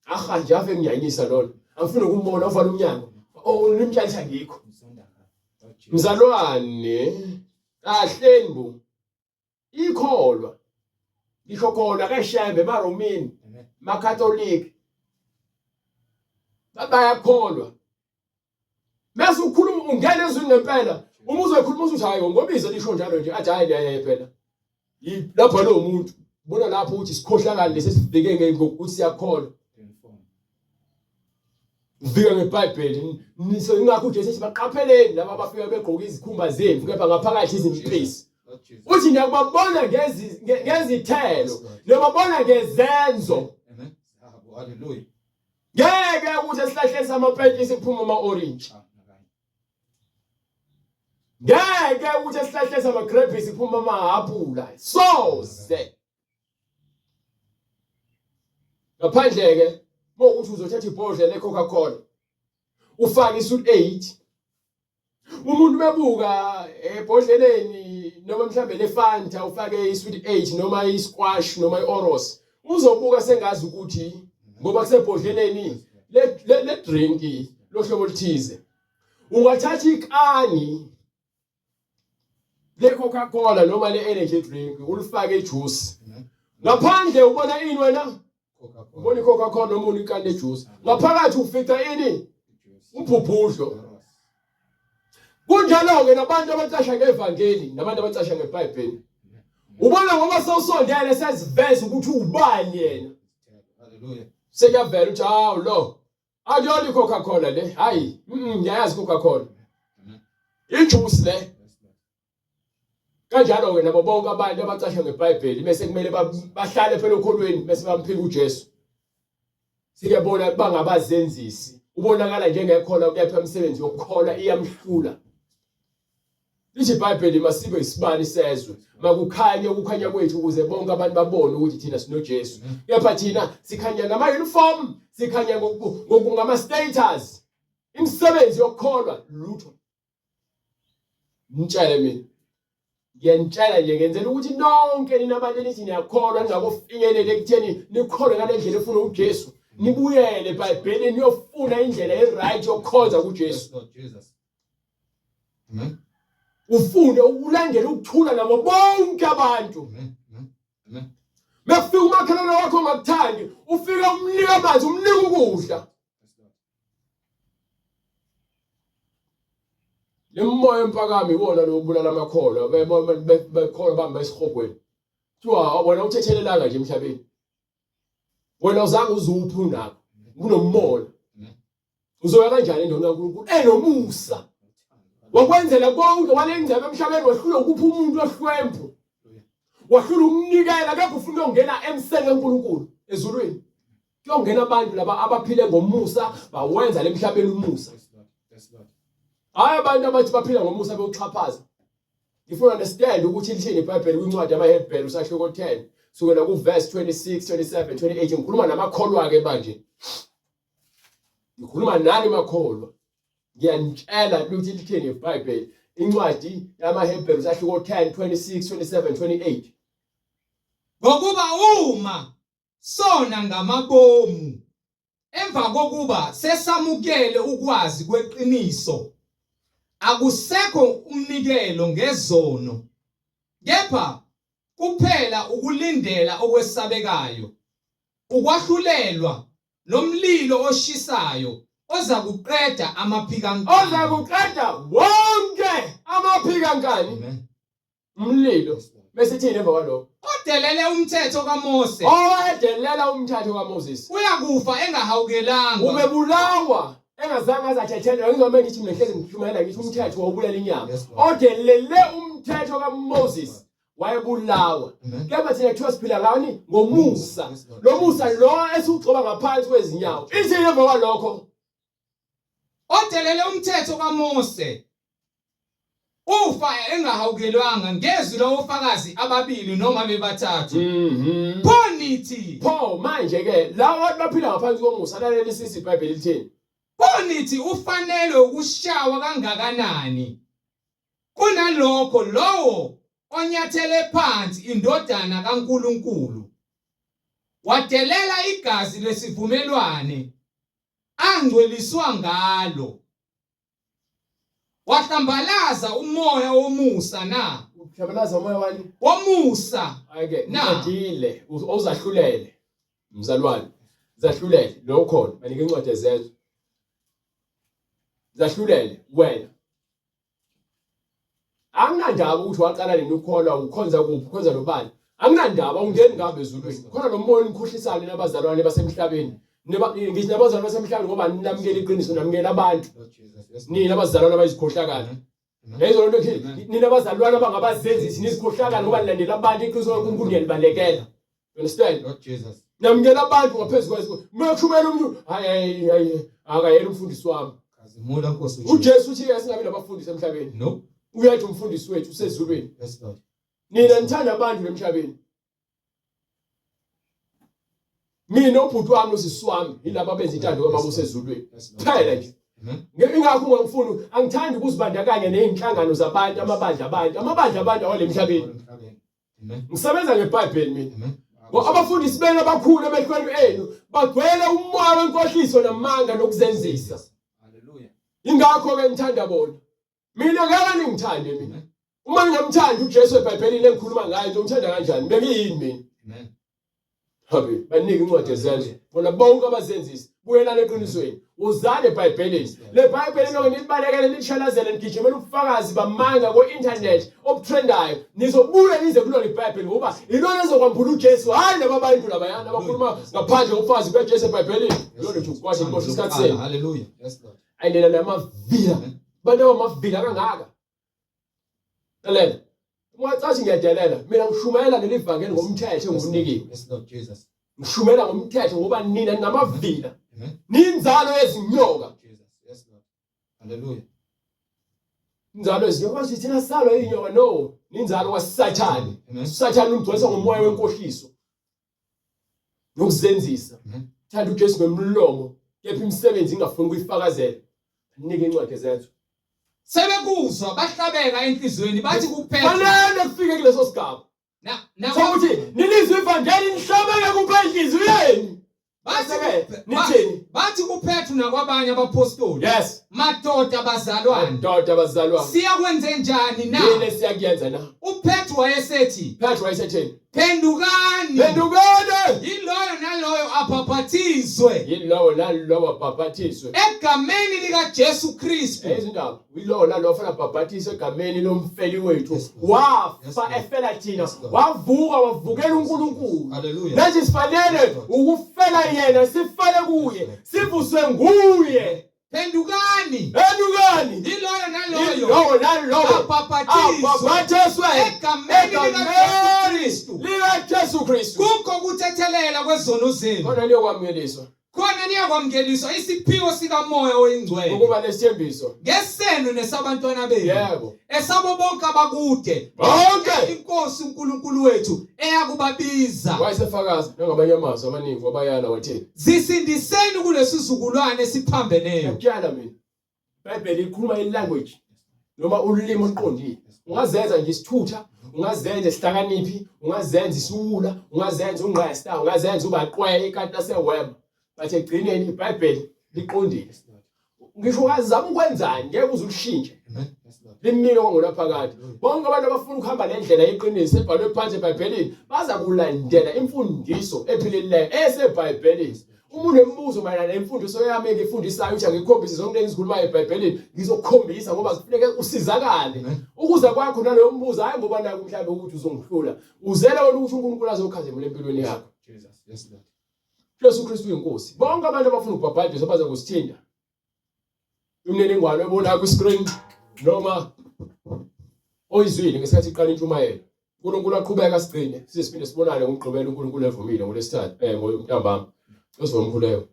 Aha nje ave nginyanyisa lona. Angifuni ukumbona uvala umnyango. Oh nimtshayisa ngikho. Mzalwane kahleni bu. Ikholwa. Ngisho khona kaShembe eMaromini, maKatolika. Bayakholwa. Mase ukhuluma ungena ezweni ngempela. Uma uzokhuluma uthi hayi ngobizo lisho njalo nje athi hayi leya phela. Lapha lo muntu ubona lapho ukuthi sikhohlakala lesi sibheke ngokuthi siyakholwa. Uvika ngeBhayibheli niso ingakho uJesu ethi baqapheleni laba abafika begqoka izikhumba zemvu kepha ngaphakathi izinhlisi. Uthi niyakubona ngezithelo niyabona ngezenzo. Amen. Hallelujah. Ngeke ukuthi esihlahleni samapentshisi kuphuma ama-orange. Ngeke ukuthi esihlahleni sama-grapes kuphuma amahaphula. Soze. Ngaphandle-ke ukuthi uzothatha ibhodlela le-Coca-Cola ufake iSweet 8 umuntu bebuka ebhodleleni noma mhlambe leFanta ufake iSweet 8 noma iSquash noma iOros uzobuka sengazi ukuthi ngoba kusebhodleleni le drink lohlobo oluthize ungathatha ikani le-Coca-Cola noma le-energy drink ulifake ijuice ngaphandle ubona ini wena ubona iCoca-Cola noma unikani lejuice ngaphakathi ufica ini ubhubhudlo. Kunjalo-ke nabantu abacasha ngevangeli nabantu abacasha ngeBhayibheli ubona ngoba sewusondele seziveza ukuthi ubani yena. Hallelujah. Sekuyavela ukuthi hawu lo akuyona iCoca-Cola le hayi ngiyayazi iCoca-Cola ijuice le. Kanjalo-ke nabo bonke abantu abacasha ngeBhayibheli bese kumele bahlale phela okholweni bese bamphika uJesu. Sikebona bangabazenzisi ubonakala njengekhola kepha imisebenzi yokukhola iyamhlula. Lithi iBhayibheli masibe isibani sezwe makukhanye ukukhanya kwethu ukuze bonke abantu babone ukuthi thina sinoJesu. Kepha thina sikhanya ngama-uniform sikhanya ngama-status. Imisebenzi yokukholwa lutho. Ngitshele mina ngiyanitshela nje ngenzela ukuthi nonke nina abantu nithi niyakholwa ningakofinyelele ekutheni nikholwe ngale ndlela efuna uJesu. Nibuyele eBhayibhelini niyofuna indlela eright yokukhonza kuJesu. Lord Jesus. Amen. Ufunde ulandele ukuthula nabo bonke abantu. Amen. Amen. Mefika umakhelwane wakho ongakuthandi ufika umnika amanzi umnika ukudla. Lemoya empakami iwona lo ubulala amakholwa bekholwa bamba esihogweni. Kuthiwa wena uthethelelanga nje emhlabeni. Wena uzange uzuphi unako kunomoya. Uzoya kanjani endona kaNkulunkulu enomusa wakwenzela konke walengcebe emhlabeni wahlula ukuphi umuntu wehlwempu wahlula umnikela kepha ufuna ukungena emseni kaNkulunkulu ezulwini kuyongena abantu laba abaphile ngomusa bawenza lemhlabeni umusa. Hayi abantu abathi baphila ngomusa bewuxhaphaza. If you understand ukuthi lithini iBhayibheli kwincwadi yamaHebheru sahloko 10 sukela kuverse 26, 27, 28 ngikhuluma namakholwa ke manje. Ngikhuluma nani makholwa. Ngiyanitshela ukuthi lithini iBhayibheli incwadi yamaHebheru sahloko 10, 26, 27, 28. Ngokuba uma sona ngamabomu emva kokuba sesamukele ukwazi kweqiniso akusekho umnikelo ngezono kepha kuphela ukulindela okwesabekayo ukwahlulelwa nomlilo oshisayo oza kuqeda amaphikankani. Oza kuqeda wonke amaphikankani. Amen. Umlilo bese thina emva kwalokho Odelele umthetho kaMose owadelela umthetho kaMoses uyakufa engahawukelanga. ubebulawa engazange azathethelwa ngizome ngithi mina hlezi ngihlumela ngithi umthetho wobulala inyama. Yes, Lord. Odelele umthetho kaMoses wayebulawa. Amen. Kepha thina kuthiwa siphila ngani? Ngomusa. Lo musa lo esugcoba ngaphansi kwezinyawo. Ithi emva kwalokho odelele umthetho kaMose ufa engahawukelwanga ngezwi lofakazi ababili noma bebathathu. Pho nithi Pho manje ke lawa baphila ngaphansi komusa lalela isisi iBhayibheli lithini? pho nithi ufanele ukushawa kangakanani kunalokho lowo onyathele phansi indodana kaNkuluNkulu wadelela igazi lesivumelwane angcweliswa ngalo wahlambalaza umoya womusa na Ukushabalaza umoya wani? womusa Ayike Na. ngidile uzahlulele mzalwane. Zahlulele lo khona manike incwadi ezenzo. Zahlulele wena. Anginandaba ukuthi waqala nini ukholwa ukhonza kuphi ukhonza nobani. Anginandaba ungeni ngabe ezulwini. Khona lo moya nikhohlisane nabazalwane basemhlabeni. Ngithi nabazalwane basemhlabeni ngoba ninamukela iqiniso namukela abantu. Lord Jesus. Yes, Lord. Nina abazalwane abayizikhohlakala. Lezo nto ke nina abazalwane abangabazenzisi nisikhohlakala ngoba nilandela abantu iqiniso loNkulunkulu niyalibalekela. You understand? Lord Jesus. Namukela abantu ngaphezulu kwesiko. Makushumela umuntu hayi akayena umfundisi wami. Kazimula Nkosi uJesu uthi asingabi nabafundisi emhlabeni. No. Uyathi umfundisi wethu usezulwini. Yes, Lord. Nina nithanda abantu emhlabeni. Mina ubhuti wami nosisi wami yilabo abenza intando kwababa usezulwini. Yes, Lord. Phela nje. Amen. Ingakho ngifuna angithandi ukuzibandakanya nezinhlangano zabantu amabandla abantu awale emhlabeni. Amen. Ngisebenza ngeBhayibheli mina. Amen. Ngoba abafundisi bena abakhulu emehlweni enu bagcwele umoya wenkohliso namanga nokuzenzisa. Hallelujah. Ingakho ke ngithanda bona. Mina ngeke ningithande mina. Uma ngingamthandi uJesu eBhayibhelini engikhuluma ngayo ngizomthanda kanjani? Bengiyini mina? Amen. Habe, banike incwadi ezenzo. Bona bonke abazenzisi buyelana eqinisweni. Uzale eBhayibhelini. Le Bhayibheli lonke nilibalekele lishalazele nigijimela ubufakazi bamanga ku-internet obutrendayo. Nizobuya nize kulona iBhayibheli ngoba ilona ezokwambula uJesu hayi laba bantu labayana abakhuluma ngaphandle kobufazi beJesu eBhayibhelini. Lona nje ukwazi inkosi isikhatsini. Hallelujah. Yes, Lord. Ayindlela namavila. Bantu abamavila kangaka. Lalela. Ungacathi ngiyadelela mina ngishumayela leli vangeli ngomthetho engunikiwe. Yes, Lord Jesus. Ngishumela ngomthetho ngoba nina ninamavila. Amen. Ninzalo yezinyoka. Jesus. Yes, Lord. Hallelujah. Inzalo yezinyoka sithi thina salo inyoka no. Ninzalo waSathane. Amen. uSathane umgcwalisa ngomoya wenkohliso. Nokuzenzisa. Amen. Thanda uJesu ngemlomo, kepha imisebenzi ingafuni ukuyifakazela. Nike incwadi zethu. sebekuzwa bahlabeka enhlizweni bathi kuphela Fanele kufike kuleso sigaba. na Sokuthi nilizwe ivangeli nihlabeke kupha enhliziyweni. Nithini? bathi kuPetru nakwabanye abapostoli Yes. madoda bazalwane Ndoda abazalwane. siyakwenze njani na Yini siyakuyenza na? uPetru wayesethi Petru wayesetheni? phendukani Pendukane. yiloyo naloyo abhaphathizwe Yilowo nalowo babhathiswe. egameni likaJesu Kristu Izindaba. Yilowo nalowo ofana babhathiswe egameni lomfeli wethu. Yes, Lord. Yes, Wafa Lord. efela thina. Yes, Lord. Wavuka wavukela uNkulunkulu. Hallelujah. Manje sifanele ukufela yena sifale kuye. Sivuswe nguye. phendukani Pendukani. yiloyo naloyo Yilowo nalowo abhaphathizwe egameni likaJesu Kristu likaJesu Kristu. kukho kuthethelela kwezono zenu Khona liyokwamukeliswa. khona niyakwamkeliswa isiphiwo sikamoya oyingcwele Ukuba lesithembiso. ngesenu nesabantwana benu Yebo. esabo bonke abakude Bonke. inkosi uNkulunkulu wethu eyakubabiza Wayesefakaza nangabanye amazwi amaningi wabayana wathini? zisindiseni kulesizukulwane esiphambeneyo Ngiyakutyala mina. iBhayibheli ikhuluma ilanguage noma ulimi oluqondile. Ungazenza nje isithutha, ungazenza isihlakaniphi, ungazenza isiwula, ungazenza ungqesta, ungazenza ubaqweye kanti naseweb. Bathe egcineni iBhayibheli liqondile. Ngisho ungazama ukwenzani ngeke uze ulishintshe. Amen. Yes, Lord. Limile kwangulaphakade. Bonke abantu abafuna ukuhamba lendlela yeqiniso ebhalwe phansi eBhayibhelini baza kulandela imfundiso ephilileyo eseBhayibhelini. Uma unembuzo mayelana nemfundiso yami engifundisayo ukuthi angikhombise zonke engizikhulumayo eBhayibhelini, ngizokukhombisa ngoba kufanele usizakale. Amen. Ukuza kwakho naloyo mbuzo hayi ngoba nayo mhlawumbe ukuthi uzongihlula. Uzele wena ukuthi uNkulunkulu azokhazimula empilweni yakho. Jesus. Yes, Lord. Jesu Kristu uyinkosi. Bonke abantu abafuna ukubhabhadisa baza kusithinda. Umnenengwane ebona ku screen noma oyizwini ngesikhathi iqala intshumayelo. uNkulunkulu aqhubeka sigcine siphinde sibonane ngomgqibelo uNkulunkulu evumile ngolesithathu ngontambama osomkhuleko.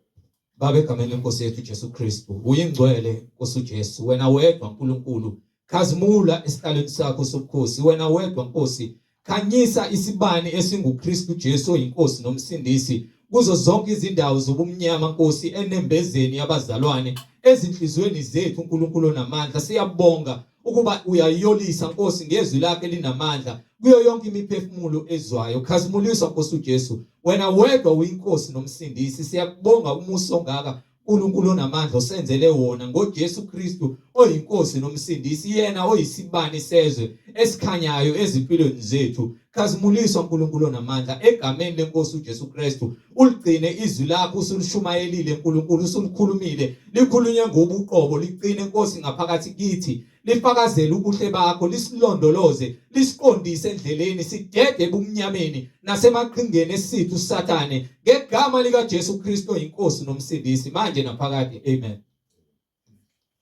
Baba egameni lenkosi yethu Jesu Kristu, uyingcwele Nkosi uJesu, wena wedwa uNkulunkulu, khazimula esihlalweni sakho sobukhosi, wena wedwa Nkosi, khanyisa isibani esinguKristu Jesu oyinkosi nomsindisi kuzo zonke izindawo zobumnyama Nkosi, enembezeni yabazalwane, ezinhlizweni zethu uNkulunkulu onamandla. Siyabonga ukuba uyayolisa Nkosi ngezwi lakhe linamandla kuyo yonke imiphefumulo ezwayo. Khazimuliswa Nkosi uJesu, wena wedwa uyinkosi nomsindisi. Siyakubonga umusa ongaka uNkulunkulu onamandla osenzele wona ngoJesu Kristu oyinkosi nomsindisi, yena oyisibani sezwe esikhanyayo ezimpilweni zethu. Khazimuliswa uNkulunkulu onamandla egameni lenkosi uJesu Kristu. Uligcine izwi lakho usulishumayelile uNkulunkulu, usulikhulumile, likhulunywe ngobuqobo, ligcine Nkosi ngaphakathi kithi, lifakazele ubuhle bakho, lisilondoloze, lisiqondise endleleni, sidede ebumnyameni nasemaqhingeni esithu uSathane, ngegama lika Jesu Kristu oyinkosi nomsindisi manje naphakade. Amen.